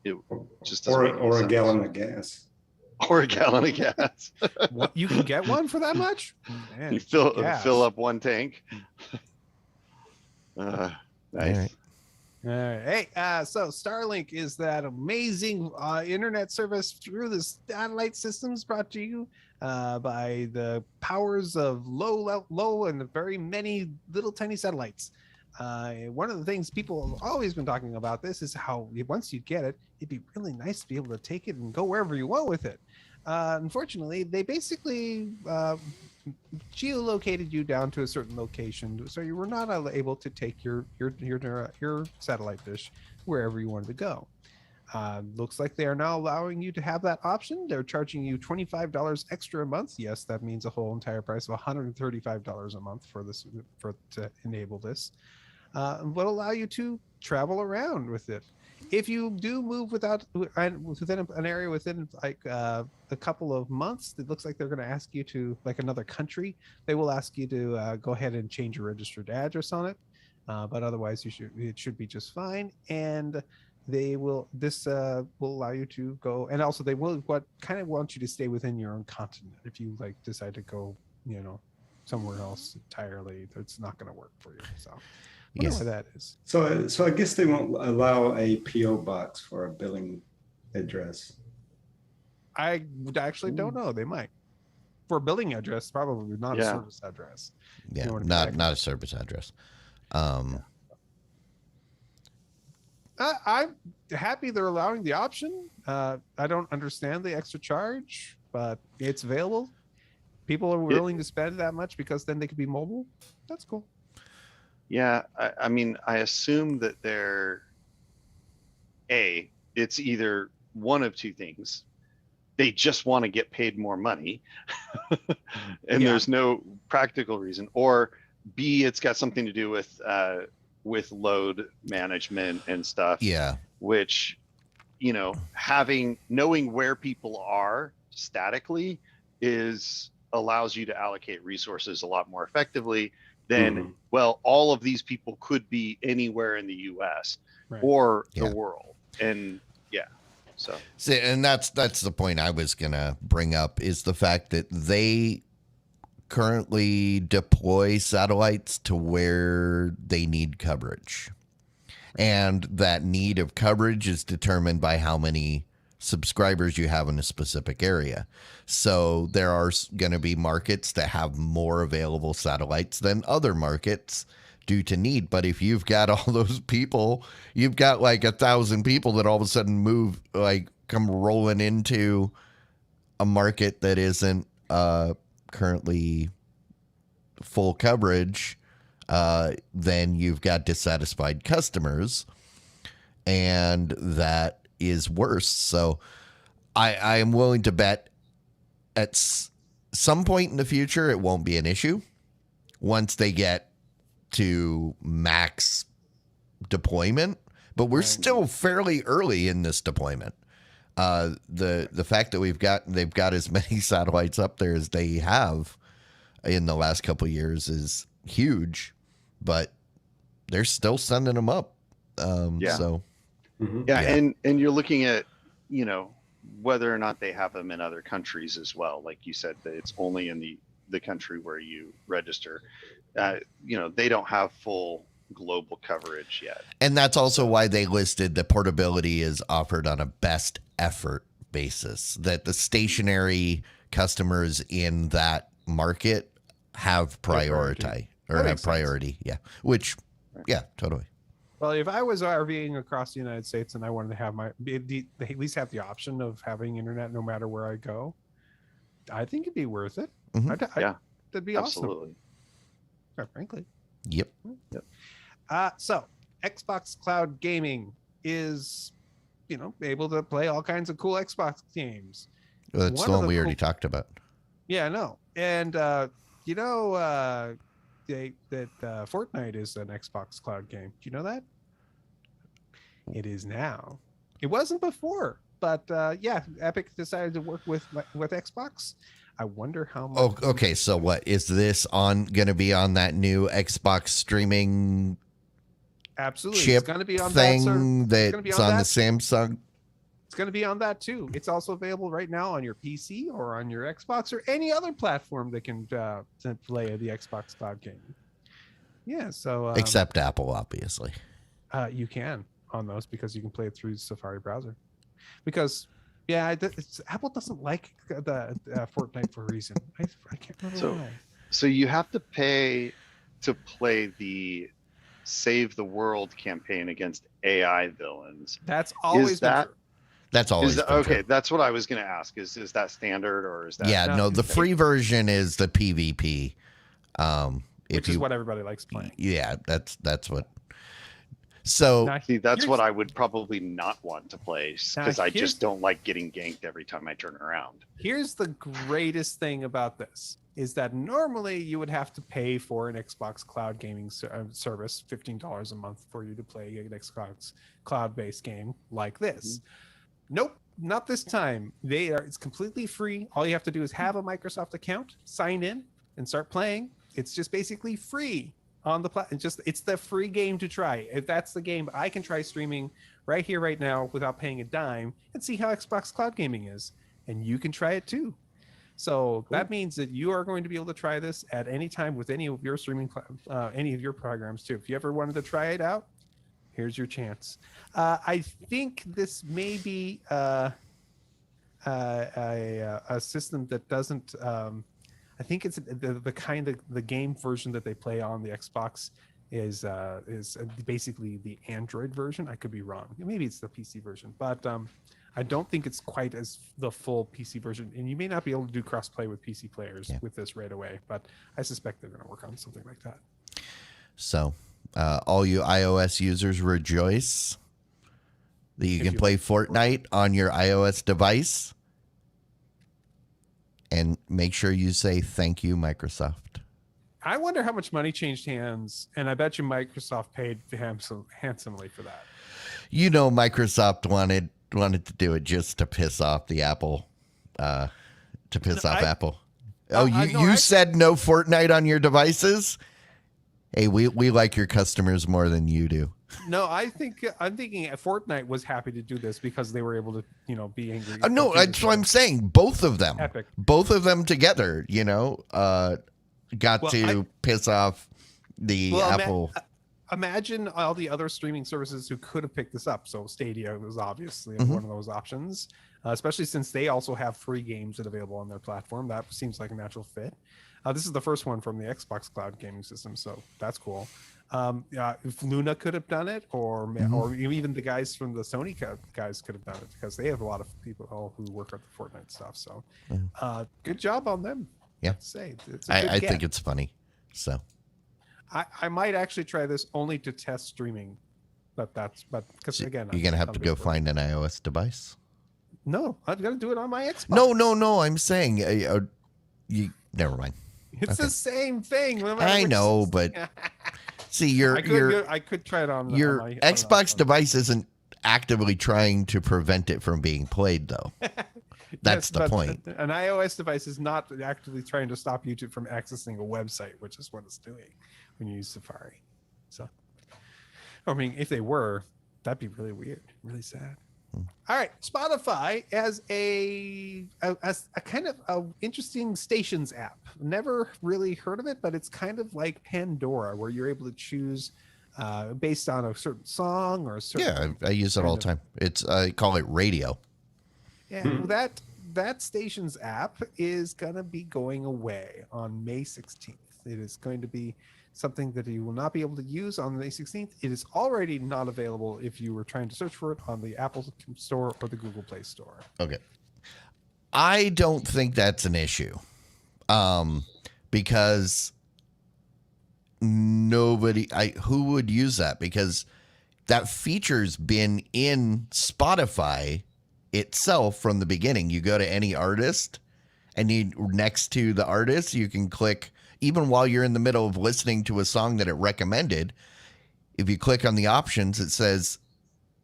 It just doesn't make any or a sense. gallon of gas. Or a gallon of gas. What, you can get one for that much? Man, You fill gas. up one tank. Nice. All right. All right. Hey, so Starlink is that amazing internet service through the satellite systems brought to you by the powers of low and very many little tiny satellites. One of the things people have always been talking about this is how once you get it, it'd be really nice to be able to take it and go wherever you want with it. Unfortunately, they basically geolocated you down to a certain location, so you were not able to take your satellite dish wherever you wanted to go. Looks like they are now allowing you to have that option. They're charging you $25 extra a month. Yes, that means a whole entire price of $135 a month to enable this. Will allow you to travel around with it. If you do move within an area within like a couple of months, it looks like they're going to ask you to, like another country, they will ask you to go ahead and change your registered address on it. But otherwise, it should be just fine. And will allow you to go, and also they will want you to stay within your own continent. If you like decide to go, somewhere else entirely, it's not going to work for you. So. Yes. Why that is. So I guess they won't allow a PO box for a billing address. I actually don't know. They might. For a billing address, probably not a service address. Yeah, not a service address. I'm happy they're allowing the option. I don't understand the extra charge, but it's available. People are willing to spend that much because then they could be mobile. That's cool. Yeah, I mean, I assume that it's either one of two things. They just want to get paid more money and there's no practical reason, or B, it's got something to do with load management and stuff. Yeah. Which, knowing where people are statically allows you to allocate resources a lot more effectively than, well, all of these people could be anywhere in the US or the world. And so and that's the point I was gonna bring up, is the fact that they currently deploy satellites to where they need coverage, and that need of coverage is determined by how many subscribers you have in a specific area. So there are going to be markets that have more available satellites than other markets due to need. But if you've got all those people, you've got like 1,000 people that all of a sudden move, like come rolling into a market that isn't currently full coverage, then you've got dissatisfied customers, and that is worse. So I am willing to bet at some point in the future it won't be an issue once they get to max deployment, but we're still fairly early in this deployment. The fact that they've got as many satellites up there as they have in the last couple of years is huge, but they're still sending them up. So and you're looking at, you know, whether or not they have them in other countries as well. Like you said, that it's only in the country where you register. You know, they don't have full global coverage yet. And that's also why they listed the portability is offered on a best effort basis, that the stationary customers in that market have priority. Yeah. Which, yeah, totally. Well, if I was RVing across the United States and I wanted to have they at least have the option of having internet no matter where I go, I think it'd be worth it. That'd be absolutely awesome. Quite frankly. Yep. So Xbox Cloud Gaming is, you know, able to play all kinds of cool Xbox games. Well, that's the one we already talked about. Yeah, I know. And you know, Fortnite is an Xbox Cloud game. Do you know that? It is now. It wasn't before, but yeah, Epic decided to work with Xbox. I wonder how much. Oh, okay. So what is this going to be on that new Xbox streaming? Absolutely, chip it's going to be on thing that's on the Samsung. It's going to be on that too. It's also available right now on your PC or on your Xbox or any other platform that can play the Xbox Cloud Gaming. Yeah, so Except Apple, obviously. You can on those because you can play it through Safari browser. Because Apple doesn't like the Fortnite for a reason. I can't remember why. So you have to pay to play the Save the World campaign against AI villains. That's always been true. That's always been okay. true. That's what I was going to ask. Is that standard or is that? Yeah, no. The free version is the PvP, which is what everybody likes playing. Yeah, that's what. So see, that's what I would probably not want to play because I just don't like getting ganked every time I turn around. Here's the greatest thing about this is that normally you would have to pay for an Xbox Cloud Gaming service, $15 a month for you to play an Xbox cloud-based game like this. Nope, not this time. It's completely free. All you have to do is have a Microsoft account, sign in, and start playing. It's just basically free on the platform. It's the free game to try. If that's the game, I can try streaming right here, right now, without paying a dime, and see how Xbox Cloud Gaming is. And you can try it too. So that means that you are going to be able to try this at any time with any of your streaming, any of your programs too. If you ever wanted to try it out, here's your chance. I think this may be a system that doesn't. I think it's the kind of the game version that they play on the Xbox is basically the Android version. I could be wrong. Maybe it's the PC version, but I don't think it's quite as the full PC version. And you may not be able to do cross-play with PC players with this right away, but I suspect they're going to work on something like that. So all you iOS users rejoice that you can play Fortnite on your iOS device. And make sure you say thank you, Microsoft. I wonder how much money changed hands, and I bet you Microsoft paid handsomely for that. You know, Microsoft wanted to do it just to piss off the Apple, Apple. You said no Fortnite on your devices? Hey, we like your customers more than you do. No, I'm thinking Fortnite was happy to do this because they were able to, be angry. No, that's what I'm saying. Both of them, Epic. Both of them together, got to piss off the Apple. imagine all the other streaming services who could have picked this up. So Stadia was obviously Mhm. one of those options, especially since they also have free games that are available on their platform. That seems like a natural fit. This is the first one from the Xbox Cloud gaming system, so that's cool. If Luna could have done it, or even the guys from the Sony guys could have done it, because they have a lot of people who work on the Fortnite stuff. So, good job on them. Yeah. I have to say, it's a good I get. think it's funny. So I might actually try this only to test streaming, but because again, you're gonna have to go find an iOS device. No, I've got to do it on my Xbox. No. I'm saying you. Never mind. It's the same thing. I know, but see, I could try it on your on my, Xbox on, device isn't actively trying to prevent it from being played, though. That's the point. An iOS device is not actively trying to stop YouTube from accessing a website, which is what it's doing when you use Safari. So, I mean, if they were, that'd be really weird, really sad. All right, Spotify as a kind of a interesting stations app. Never really heard of it, but it's kind of like Pandora, where you're able to choose based on a certain song or a certain. Yeah, I use it all the time. I call it radio. Yeah, well, that stations app is gonna be going away on May 16th. It is going to be something that you will not be able to use on May 16th. It is already not available if you were trying to search for it on the Apple Store or the Google Play Store. Okay. I don't think that's an issue. Because who would use that? Because that feature's been in Spotify itself from the beginning. You go to any artist and next to the artist, you can click. Even while you're in the middle of listening to a song that it recommended, if you click on the options, it says,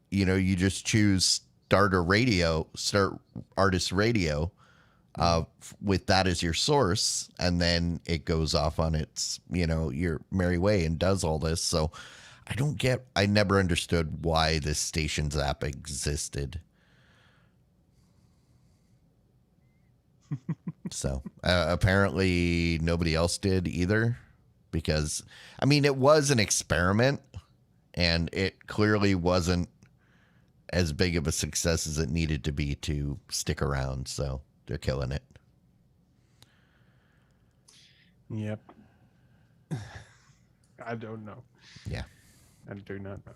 you just choose start artist radio with that as your source. And then it goes off on its, your merry way and does all this. So I never understood why this stations app existed. So apparently nobody else did either, because it was an experiment and it clearly wasn't as big of a success as it needed to be to stick around. So they're killing it. Yep. I don't know. Yeah. I do not know.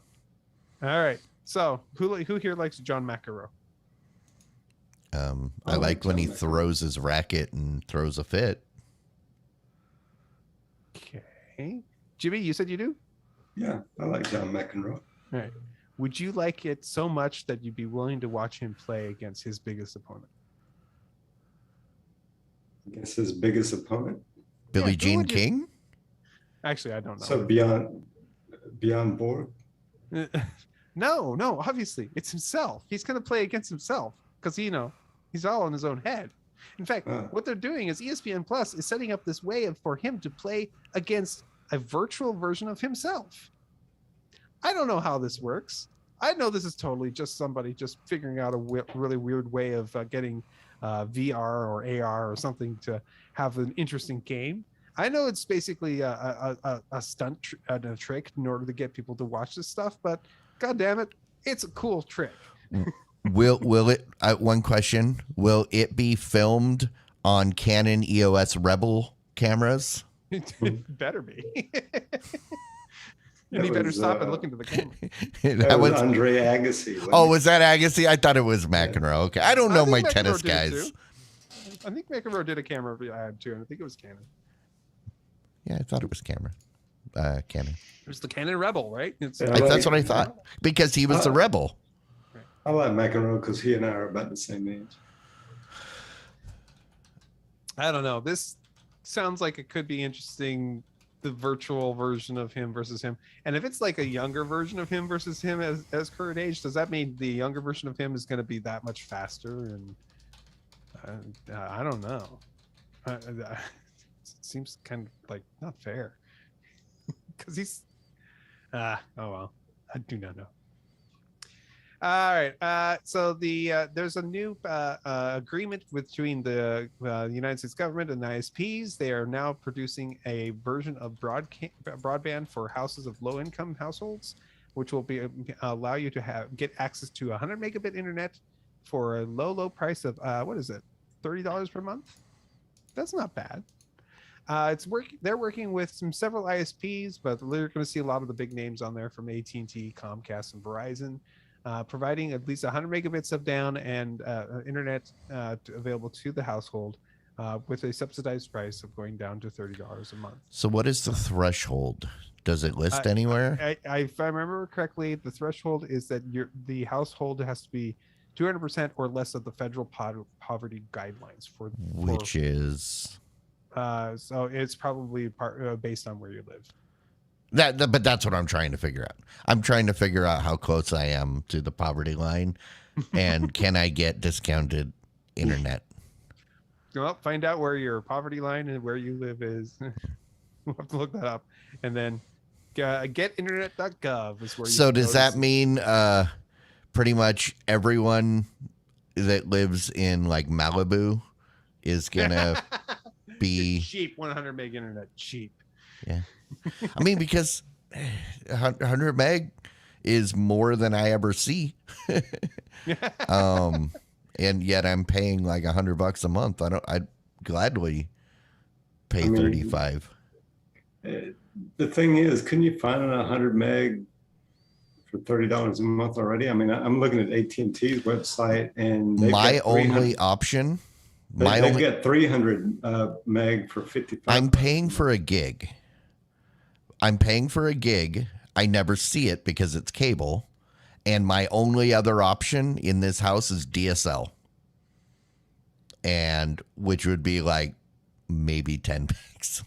All right. So who here likes John McEnroe? I like when he throws his racket and throws a fit. Okay. Jimmy, you said you do? Yeah, I like John McEnroe. All right. Would you like it so much that you'd be willing to watch him play against his biggest opponent? I guess his biggest opponent? Billie Jean King? Actually, I don't know. So beyond Borg? No, obviously. It's himself. He's going to play against himself because, he's all in his own head. In fact, what they're doing is ESPN Plus is setting up this way for him to play against a virtual version of himself. I don't know how this works. I know this is totally just somebody just figuring out a really weird way of getting VR or AR or something to have an interesting game. I know it's basically a stunt and a trick in order to get people to watch this stuff, but God damn it, it's a cool trick. Will it? One question: will it be filmed on Canon EOS Rebel cameras? It better be. And he better stop and look into the camera. That was Andre Agassi. Was that Agassi? I thought it was McEnroe. Okay, I don't know my tennis guys. I think McEnroe did a camera ad too, and I think it was Canon. Yeah, I thought it was Canon. It was the Canon Rebel, right? That's what I thought, because he was the Rebel. I like McEnroe because he and I are about the same age. I don't know. This sounds like it could be interesting, the virtual version of him versus him. And if it's like a younger version of him versus him as current age, does that mean the younger version of him is going to be that much faster? And I don't know. It seems kind of like not fair. Because he's... oh, well. I do not know. All right. So there's a new agreement between the United States government and the ISPs. They are now producing a version of broadband for houses of low-income households, which will be allow you to get access to 100 megabit internet for a low price of what is it, $30 per month? That's not bad. They're working with several ISPs, but we're going to see a lot of the big names on there from AT&T, Comcast, and Verizon, providing at least 100 megabits of down and internet available to the household with a subsidized price of going down to $30 a month. So what is the threshold? Does it list anywhere? If I remember correctly, the threshold is that the household has to be 200% or less of the federal poverty guidelines which is so it's probably based on where you live. But that's what I'm trying to figure out. I'm trying to figure out how close I am to the poverty line, and can I get discounted internet? Well, find out where your poverty line and where you live is. We'll have to look that up, and then getinternet.gov is where. So does that mean pretty much everyone that lives in like Malibu is gonna be cheap 100 meg internet? Cheap. Yeah. I mean, because 100 meg is more than I ever see. And yet I'm paying like $100 a month. I'd gladly pay 35. The thing is, can you find a 100 meg for $30 a month already? I mean, I'm looking at AT&T's website, and my only option, they've got 300 meg for $55. I'm paying for a gig. I never see it because it's cable. And my only other option in this house is DSL. And which would be like maybe 10 megs.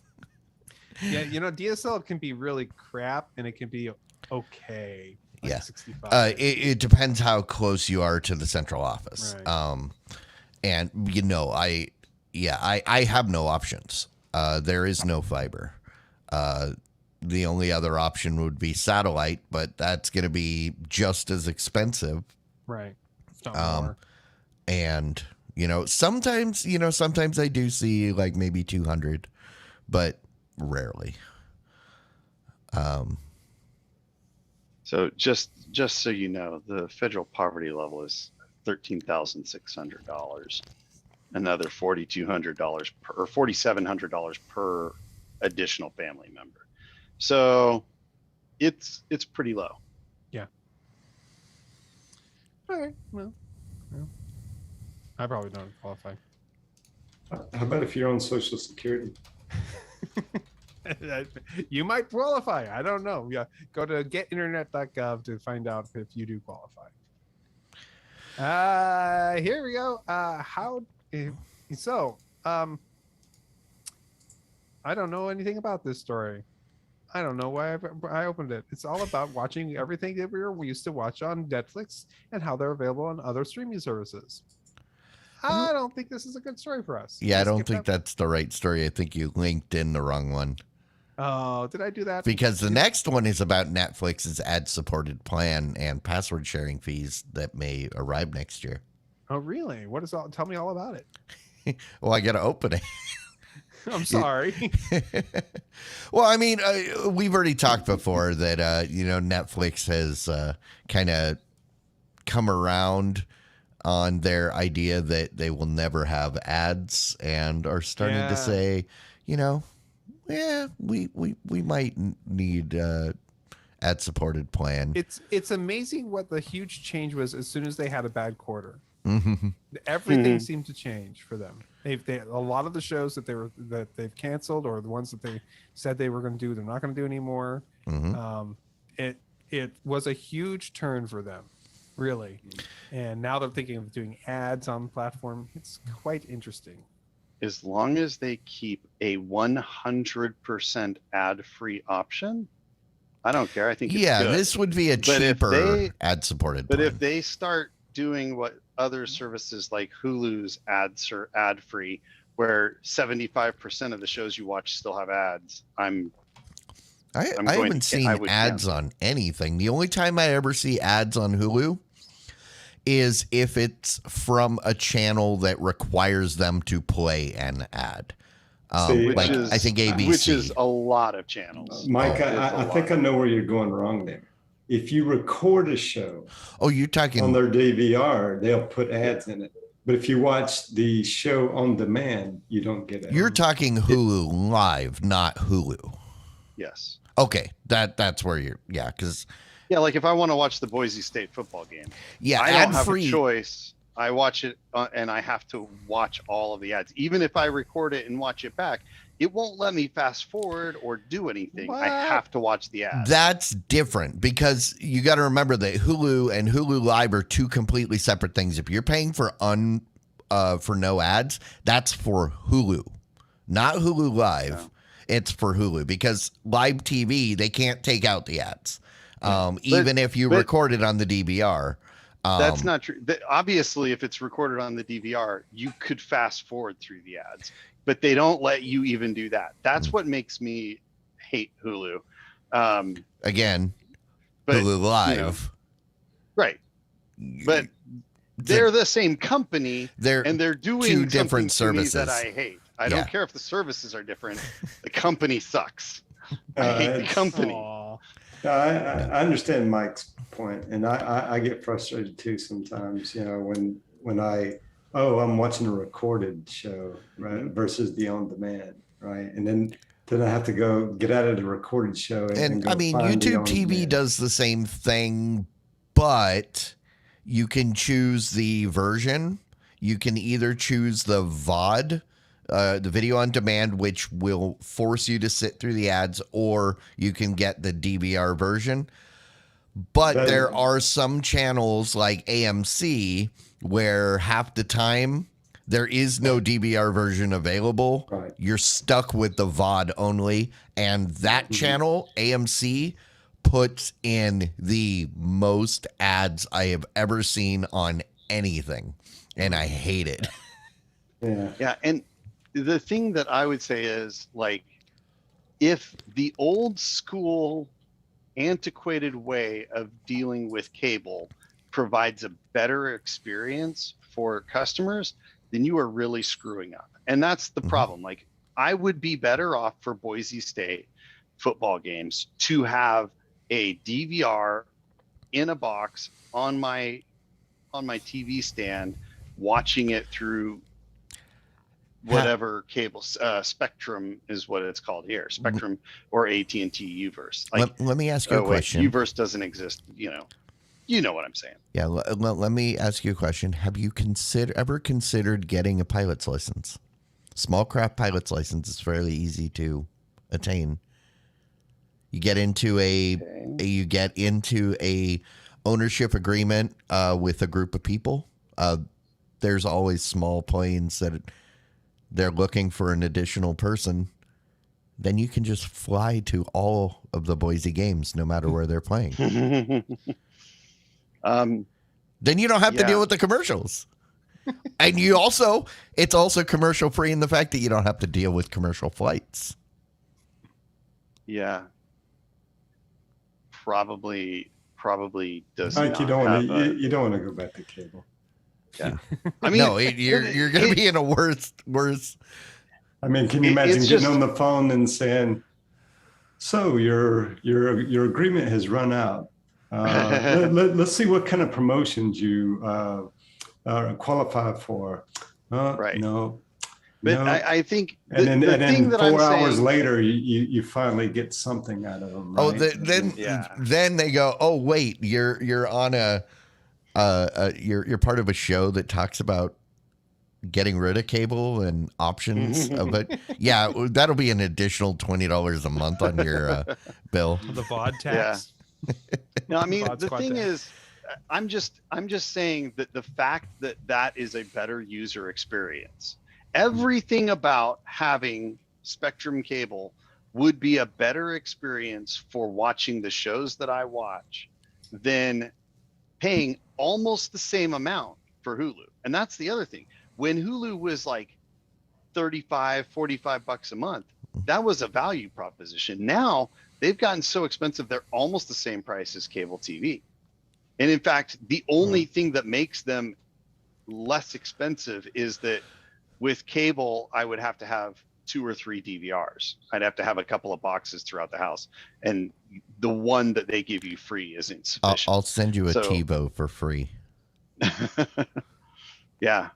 Yeah, DSL can be really crap and it can be okay. Like yeah. 65. It depends how close you are to the central office. Right. And I have no options. There is no fiber. The only other option would be satellite, but that's going to be just as expensive. Right. More. And, sometimes I do see like maybe 200, but rarely. So just so you know, the federal poverty level is $13,600, another $4,200 or $4,700 per additional family member. So it's pretty low. Yeah. All right. Well, I probably don't qualify. How about if you're on Social Security? You might qualify. I don't know. Yeah, go to getinternet.gov to find out if you do qualify. Here we go. I don't know anything about this story. I don't know why I opened it. It's all about watching everything that we used to watch on Netflix and how they're available on other streaming services. I don't think this is a good story for us. Yeah, I don't think that's the right story. I think you linked in the wrong one. Oh, did I do that? Because the next one is about Netflix's ad-supported plan and password sharing fees that may arrive next year. Oh, really? Tell me all about it. Well, I got to open it. I'm sorry. Well, I mean, we've already talked before that, Netflix has kind of come around on their idea that they will never have ads and are starting to say, we might need ad-supported plan. It's amazing what the huge change was as soon as they had a bad quarter. Mm-hmm. Everything seemed to change for them. They a lot of the shows that they've canceled, or the ones that they said they were going to do, they're not going to do anymore. Mm-hmm. It was a huge turn for them, really. And now they're thinking of doing ads on the platform. It's quite interesting. As long as they keep a 100% ad-free option, I don't care. I think it's good. This would be a cheaper ad-supported plan. But if they start doing what other services like Hulu's ads are ad-free, where 75% of the shows you watch still have ads, I haven't seen ads on anything. The only time I ever see ads on Hulu is if it's from a channel that requires them to play an ad. See, Like I think ABC. Which is a lot of channels. Mike, It's a I think I lot. know where you're going wrong there. If you record a show Oh, you're on talking. their DVR, they'll put ads in it. But if you watch the show on demand, you don't get it. You're talking Hulu Live, not Hulu. Yes. Okay, that's where you're. Yeah, because Yeah, like if I want to watch the Boise State football game, yeah, I don't have ad-free. a choice. I watch it and I have to watch all of the ads. Even if I record it and watch it back, it won't let me fast forward or do anything. What? I have to watch the ads. That's different because you got to remember that Hulu and Hulu Live are two completely separate things. If you're paying for no ads, that's for Hulu, not Hulu Live. No. It's for Hulu because live TV, they can't take out the ads. Even if you record it on the DVR. That's not true. Obviously, if it's recorded on the DVR, you could fast forward through the ads, but they don't let you even do that. That's what makes me hate Hulu. Again, But, Hulu Live. you know, right. But they're the same company and they're doing two different something to me services that I hate. I don't care if the services are different. The company sucks. I hate the company. Aw. I understand Mike's point, and I get frustrated too sometimes. You know, when I'm watching a recorded show, right, versus the on demand, right, and then I have to go get out of the recorded show. And go I mean, find the YouTube TV on-demand. does the same thing, but you can choose the version. You can either choose the VOD. The video on demand, which will force you to sit through the ads, or you can get the DVR version. But there are some channels like AMC where half the time there is no DVR version available. Right. You're stuck with the VOD only. And that channel, AMC, puts in the most ads I have ever seen on anything. And I hate it. Yeah. Yeah, and the thing that I would say is, like, if the old school antiquated way of dealing with cable provides a better experience for customers, then you are really screwing up. And that's the problem. Like, I would be better off for Boise State football games to have a DVR in a box on my TV stand, watching it through whatever cable, Spectrum is what it's called here, Spectrum or AT&T Uverse. Like, let me ask you a question. Uverse doesn't exist, you know what I'm saying. Yeah, let me ask you a question. Have you ever considered getting a pilot's license? Small craft pilot's license is fairly easy to attain. You get into a ownership agreement with a group of people. There's always small planes that they're looking for an additional person. Then you can just fly to all of the Boise games, no matter where they're playing. Then you don't have to deal with the commercials. And it's also commercial free in the fact that you don't have to deal with commercial flights. Yeah. Probably does Mike, not you don't want have to. You don't want to go back to cable. Yeah. I mean, No, you're going to be in a worse. I mean, can you imagine it's getting just- on the phone and saying, "So your agreement has run out. Let's see what kind of promotions you qualify for." Right. No. but no. I think And then, the and then thing that 4 I'm hours saying, later, you finally get something out of them. Right? Oh, then they go, "Oh, wait, you're on you're part of a show that talks about getting rid of cable and options of it." Yeah, that'll be an additional $20 a month on your bill. The VOD tax. No, I mean, VOD the squad thing tax. is, I'm just saying that the fact that is a better user experience. Everything about having Spectrum cable would be a better experience for watching the shows that I watch than paying almost the same amount for Hulu. And that's the other thing. When Hulu was like $35-$45 a month, that was a value proposition. Now they've gotten so expensive, they're almost the same price as cable TV. And in fact, the only thing that makes them less expensive is that with cable, I would have to have 2 or 3 DVRs. I'd have to have a couple of boxes throughout the house. And the one that they give you free isn't sufficient. I'll send you a So- TiVo for free. Yeah.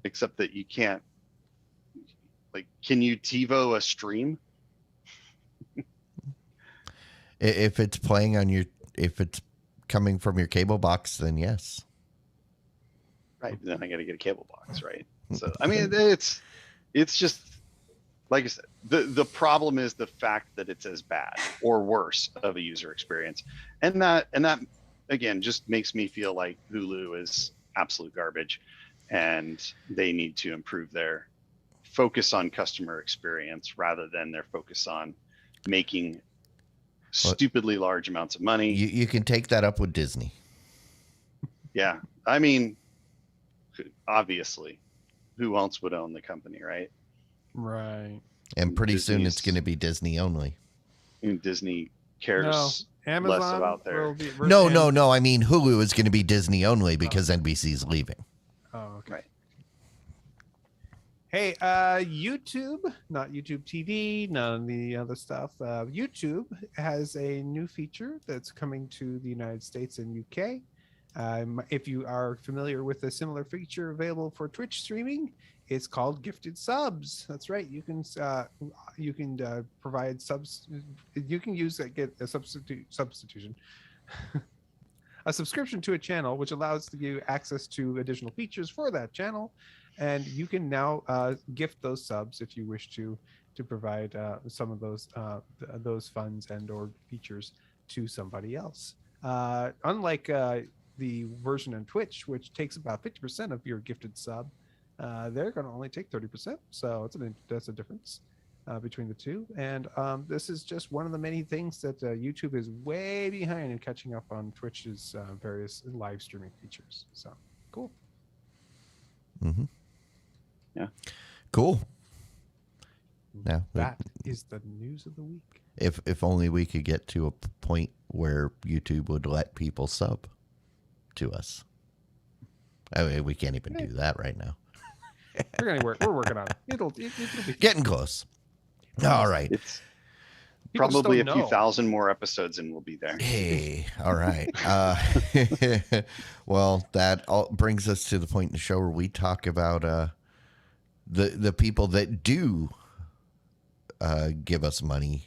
Except that you can't, like, can you TiVo a stream? If it's playing on if it's coming from your cable box, then yes. Right. Then I got to get a cable box. Right. So, I mean, it's just, like I said, the problem is the fact that it's as bad or worse of a user experience. And that again, just makes me feel like Hulu is absolute garbage, and they need to improve their focus on customer experience rather than their focus on making stupidly large amounts of money. You can take that up with Disney. Yeah. I mean, obviously, who else would own the company, right? Right. And pretty soon Disney's- it's going to be Disney only. And Disney cares Amazon less about their. will be, No. I mean, Hulu is going to be Disney only because NBC's leaving. Oh, okay. Right. Hey, YouTube, not YouTube TV, none of the other stuff. YouTube has a new feature that's coming to the United States and UK. If you are familiar with a similar feature available for Twitch streaming, it's called gifted subs. That's right. You can provide subs. You can get a substitution. A subscription to a channel, which allows you access to additional features for that channel, and you can now gift those subs if you wish to provide some of those funds and or features to somebody else. Unlike the version on Twitch, which takes about 50% of your gifted sub, they're going to only take 30%. So that's a difference between the two. And this is just one of the many things that YouTube is way behind in catching up on Twitch's various live streaming features. So cool. Mm-hmm. Yeah. Cool. Now, That is the news of the week. if only we could get to a point where YouTube would let people sub to us. I mean, we can't even do that right now. We're working on it. It'll be Getting close. All right. It's People just probably a don't few know. thousand more episodes and we'll be there. Hey, all right. Well, that all brings us to the point in the show where we talk about the people that do give us money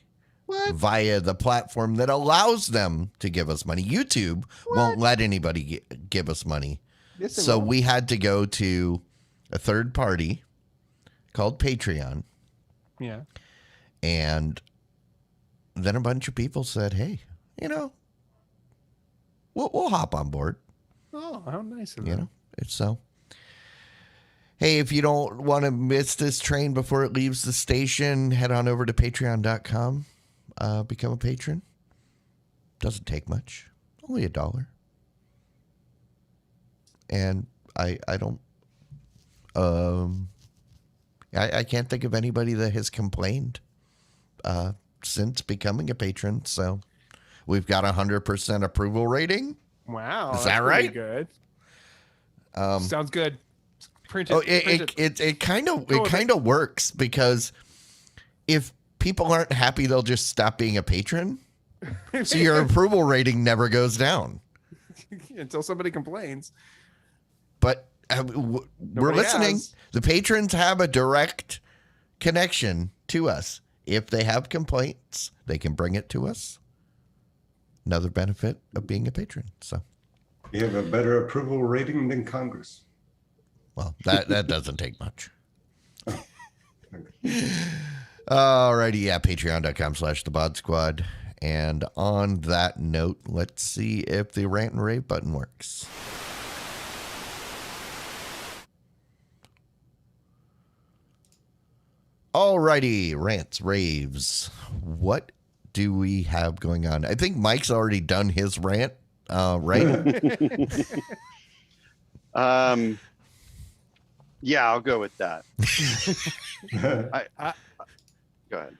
via the platform that allows them to give us money. YouTube won't let anybody give us money. Yes, it So will. we had to go to a third party called Patreon. Yeah. And then a bunch of people said, hey, we'll hop on board. Oh, how nice of You them. know, it's so. Hey, if you don't want to miss this train before it leaves the station, head on over to patreon.com. Become a patron. Doesn't take much. Only $1. And I don't, I can't think of anybody that has complained since becoming a patron. So we've got 100% approval rating. Wow. Is that's that pretty right? Good. Um, Sounds good. Print it. Oh, print it kind Go with of works because if people aren't happy, they'll just stop being a patron. So your approval rating never goes down. until somebody complains. But we're Nobody listening. has. The patrons have a direct connection to us. If they have complaints, they can bring it to us. Another benefit of being a patron. So, You have a better approval rating than Congress. well, that doesn't take much. Alrighty, yeah, patreon.com/thebod squad. And on that note, let's see if the rant and rave button works. Alrighty, rants, raves. What do we have going on? I think Mike's already done his rant, right? Yeah, I'll go with that. Go ahead.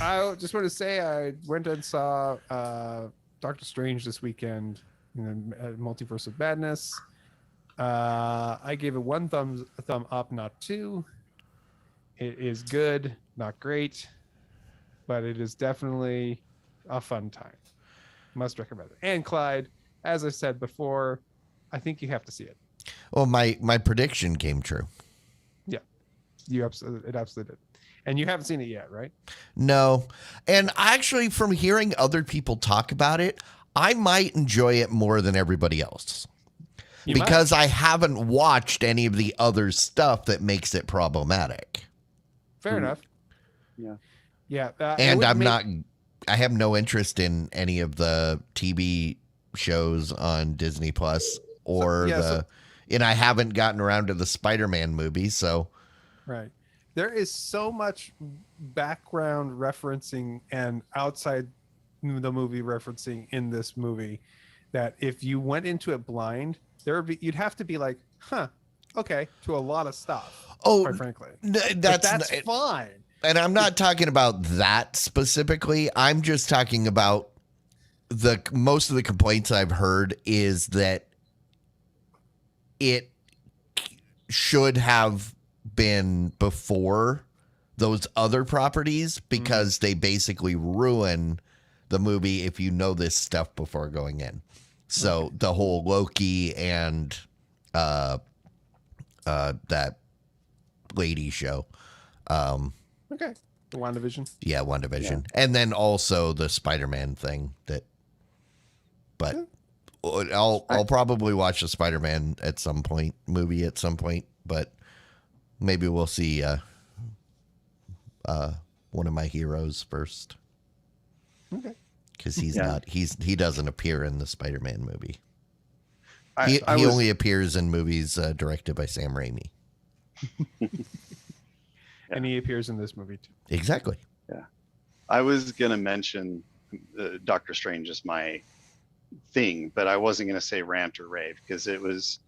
I just want to say I went and saw Doctor Strange this weekend Multiverse of Madness. I gave it one thumb up, not two. It is good, not great, but it is definitely a fun time. Must recommend it. And Clyde, as I said before, I think you have to see it. Well, my prediction came true. Yeah, it absolutely did. And you haven't seen it yet, right? No. And actually, from hearing other people talk about it, I might enjoy it more than everybody else. Because I haven't watched any of the other stuff that makes it problematic. Fair enough. Yeah. Yeah. And I have no interest in any of the TV shows on Disney Plus and I haven't gotten around to the Spider-Man movie, so. Right. There is so much background referencing and outside the movie referencing in this movie that if you went into it blind, you'd have to be like, huh, okay, to a lot of stuff. Quite frankly, that's fine. And I'm not talking about that specifically. I'm just talking about most of the complaints I've heard is that it should have been before those other properties because they basically ruin the movie if you know this stuff before going in. So the whole Loki and that lady show. Okay. The WandaVision. Yeah, WandaVision. Yeah. And then also the Spider-Man thing but I'll probably watch the Spider-Man movie at some point, but maybe we'll see one of my heroes first. Okay. Because he doesn't appear in the Spider-Man movie. He only appears in movies directed by Sam Raimi. And he appears in this movie too. Exactly. Yeah. I was going to mention Doctor Strange is my thing, but I wasn't going to say rant or rave because it was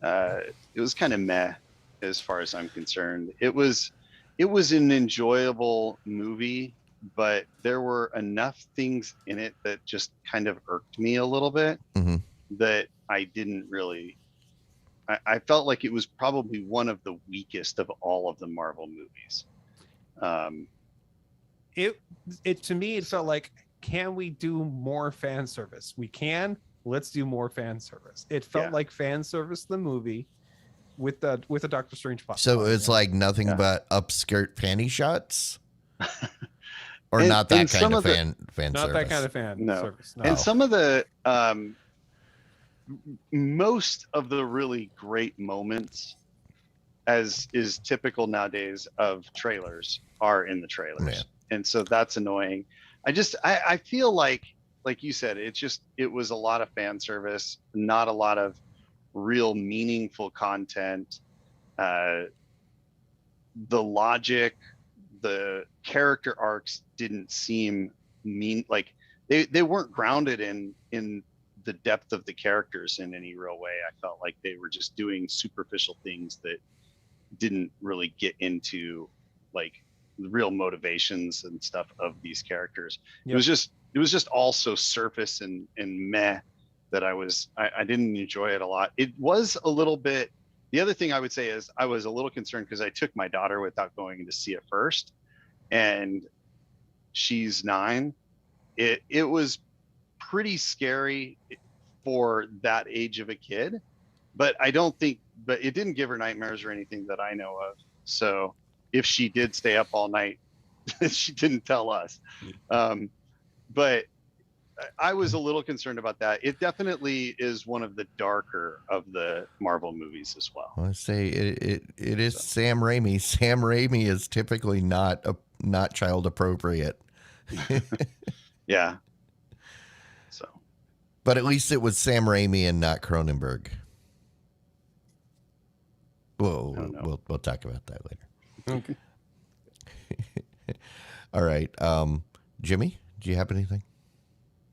kind of meh as far as I'm concerned. It was an enjoyable movie, but there were enough things in it that just kind of irked me a little bit that I didn't really. I felt like it was probably one of the weakest of all of the Marvel movies. It to me, it felt like, can we do more fan service? We can. Let's do more fan service. It felt like fan service the movie with a Doctor Strange plot. So it's like nothing but upskirt panty shots. Or not that kind of fan service. Not that kind of fan service. No. And some of the most of the really great moments, as is typical nowadays of trailers, are in the trailers. Yeah. And so that's annoying. I feel like you said, it was a lot of fan service, not a lot of real meaningful content. The logic, the character arcs didn't seem like they weren't grounded in the depth of the characters in any real way. I felt like they were just doing superficial things that didn't really get into like the real motivations and stuff of these characters. Yep. It was just all so surface and meh that I didn't enjoy it a lot. It was a little bit. The other thing I would say is I was a little concerned because I took my daughter without going to see it first, and she's 9. It was pretty scary for that age of a kid, but it didn't give her nightmares or anything that I know of. So if she did stay up all night, she didn't tell us. But I was a little concerned about that. It definitely is one of the darker of the Marvel movies as well. I say it is Sam Raimi. Sam Raimi is typically not child appropriate. Yeah. So, but at least it was Sam Raimi and not Cronenberg. We'll talk about that later. Okay. All right. Jimmy, do you have anything?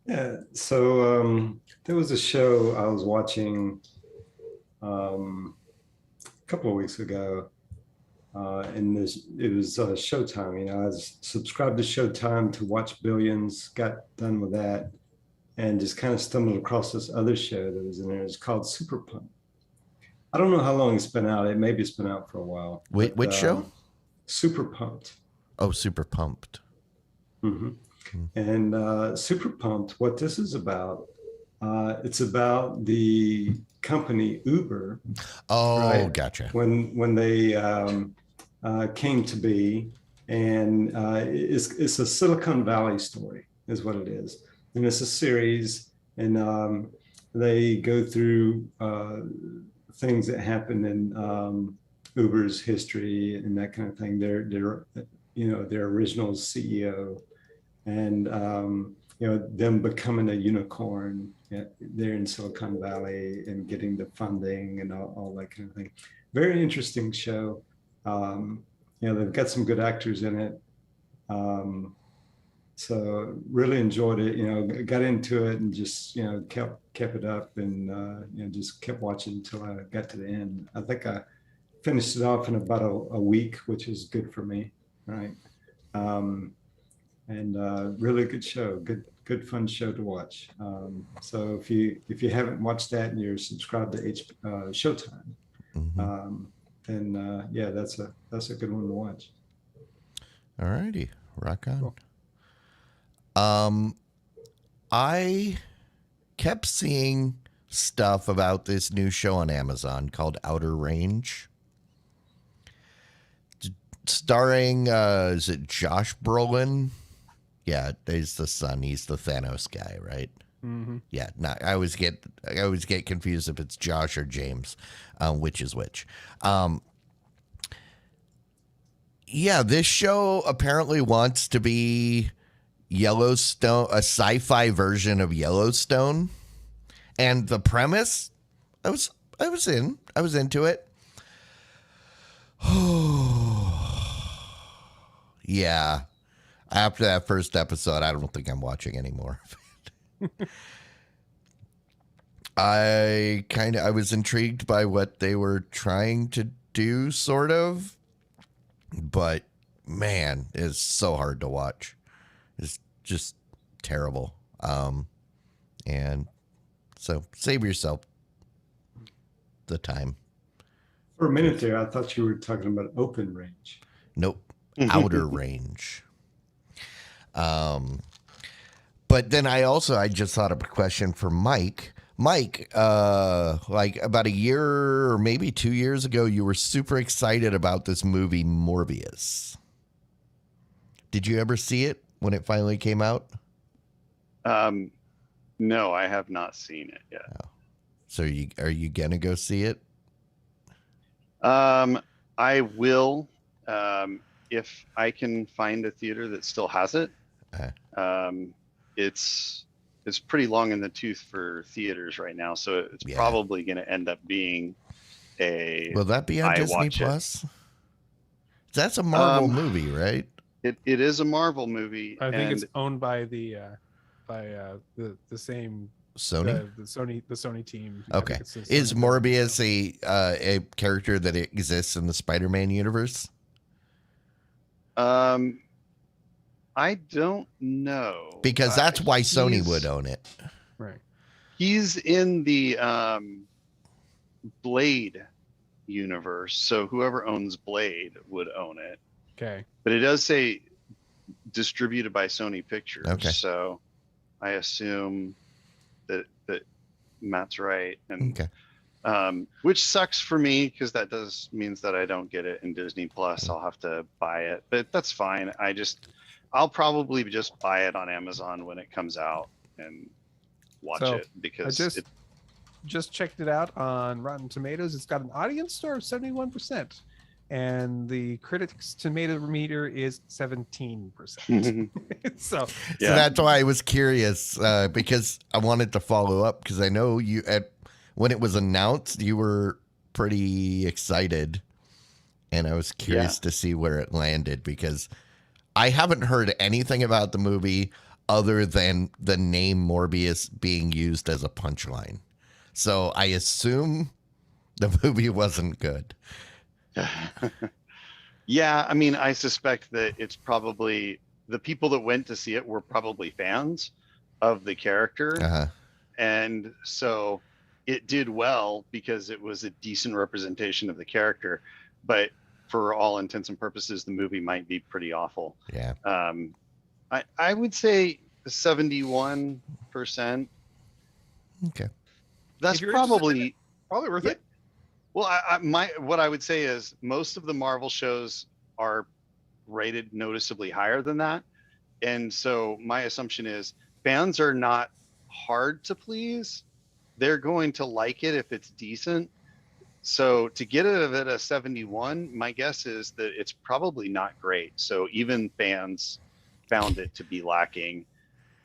Yeah. So there was a show I was watching a couple of weeks ago. And it was Showtime. I was subscribed to Showtime to watch Billions. Got done with that. and just kind of stumbled across this other show that was in there. It's called Super Pump. I don't know how long it's been out. Maybe it's been out for a while. Wait, which show? Super Pumped. Oh, Super Pumped. Mm-hmm. And Super Pumped, what this is about, it's about the company Uber. Oh, right? Gotcha. When they came to be, and it's a Silicon Valley story, is what it is, and it's a series, and they go through things that happened in Uber's history and that kind of thing. Their their original CEO, and them becoming a unicorn there in Silicon Valley and getting the funding and all that kind of thing. Very interesting show. They've got some good actors in it. So really enjoyed it. Got into it and just kept it up, and just kept watching until I got to the end. I think I finished it off in about a week, which is good for me, right? And really good show, good fun show to watch. So if you haven't watched that and you're subscribed to Showtime, then yeah, that's a good one to watch. All righty, rock on. Cool. I kept seeing stuff about this new show on Amazon called Outer Range, starring is it Josh Brolin? Yeah, he's the son. He's the Thanos guy, right? Mm-hmm. Yeah. I always get confused if it's Josh or James, which is which. Yeah, this show apparently wants to be Yellowstone, a sci-fi version of Yellowstone, and the premise, I was into it. Yeah. After that first episode, I don't think I'm watching anymore. I was intrigued by what they were trying to do, sort of, but man, it's so hard to watch. It's just terrible. And so save yourself the time. For a minute there, I thought you were talking about Open Range. Nope. Outer Range. But then I just thought of a question for Mike. Mike, like about a year or maybe 2 years ago, you were super excited about this movie Morbius. Did you ever see it when it finally came out? No, I have not seen it yet. Oh. So are you gonna go see it? I will, if I can find a theater that still has it. It's pretty long in the tooth for theaters right now, so it's probably going to end up being a. Will that be on Disney Plus? That's a Marvel movie, right? It is a Marvel movie. I think it's owned by the same Sony. The Sony team. Okay, is Morbius a character that exists in the Spider-Man universe? I don't know. Because that's why Sony would own it. Right. He's in the Blade universe, so whoever owns Blade would own it. Okay. But it does say distributed by Sony Pictures. Okay. So I assume that Matt's right. And which sucks for me because that means that I don't get it in Disney Plus. I'll have to buy it, but that's fine. I'll probably just buy it on Amazon when it comes out and watch it, because I just checked it out on Rotten Tomatoes. It's got an audience score of 71%, and the critics' tomato meter is 17%. So that's why I was curious, because I wanted to follow up, because I know when it was announced, you were pretty excited, and I was curious to see where it landed, because I haven't heard anything about the movie other than the name Morbius being used as a punchline. So I assume the movie wasn't good. Yeah, I mean, I suspect that it's probably the people that went to see it were probably fans, of the character. Uh-huh. And so it did well because it was a decent representation of the character, but for all intents and purposes, the movie might be pretty awful. Yeah. I would say 71%. Okay. That's If you're interested in probably Probably worth Yeah. it. well. What I would say is most of the Marvel shows are rated noticeably higher than that, and so my assumption is fans are not hard to please. They're going to like it if it's decent. So to get it at a 71, my guess is that it's probably not great. So even fans found it to be lacking.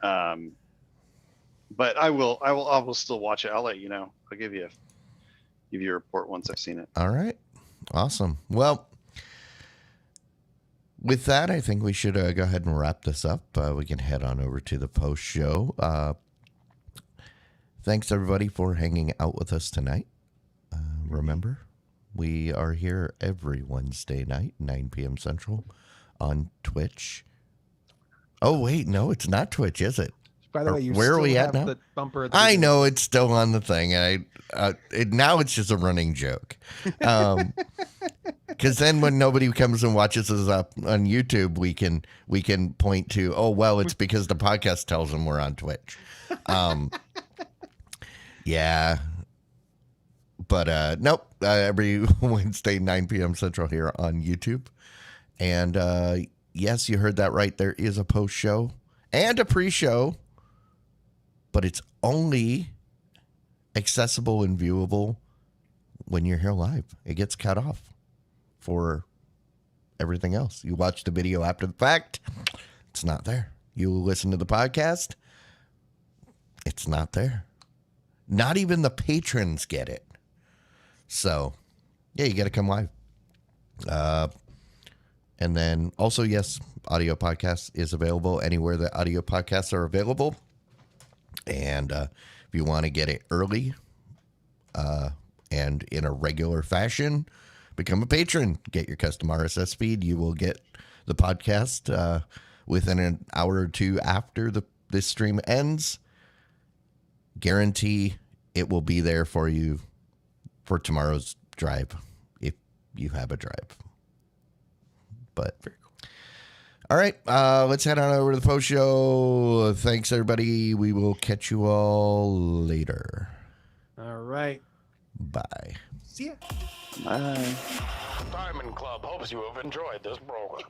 But I will still watch it. I'll let you know. I'll give you a report once I've seen it. All right. Awesome. Well, with that, I think we should go ahead and wrap this up. We can head on over to the post show. Thanks, everybody, for hanging out with us tonight. Remember, we are here every Wednesday night, 9 p.m. Central, on Twitch. Oh, wait, no, it's not Twitch, is it? By the way, you Where are still we at have now? the bumper. At the I beginning. know it's still on the thing. Now it's just a running joke. Because then when nobody comes and watches us up on YouTube, we can point to, oh, well, it's because the podcast tells them we're on Twitch. Yeah. But nope, every Wednesday, 9 p.m. Central here on YouTube. And yes, you heard that right. There is a post show and a pre-show, but it's only accessible and viewable when you're here live. It gets cut off for everything else. You watch the video after the fact, it's not there. You listen to the podcast, it's not there. Not even the patrons get it. So, yeah, you got to come live. And then also, yes, audio podcast is available anywhere that audio podcasts are available. And if you want to get it early and in a regular fashion, become a patron. Get your custom RSS feed. You will get the podcast within an hour or two after this stream ends. Guarantee it will be there for you for tomorrow's drive, if you have a drive. But all right, let's head on over to the post show. Thanks, everybody. We will catch you all later. All right. Bye. See ya. Bye. Diamond Club hopes you have enjoyed this program.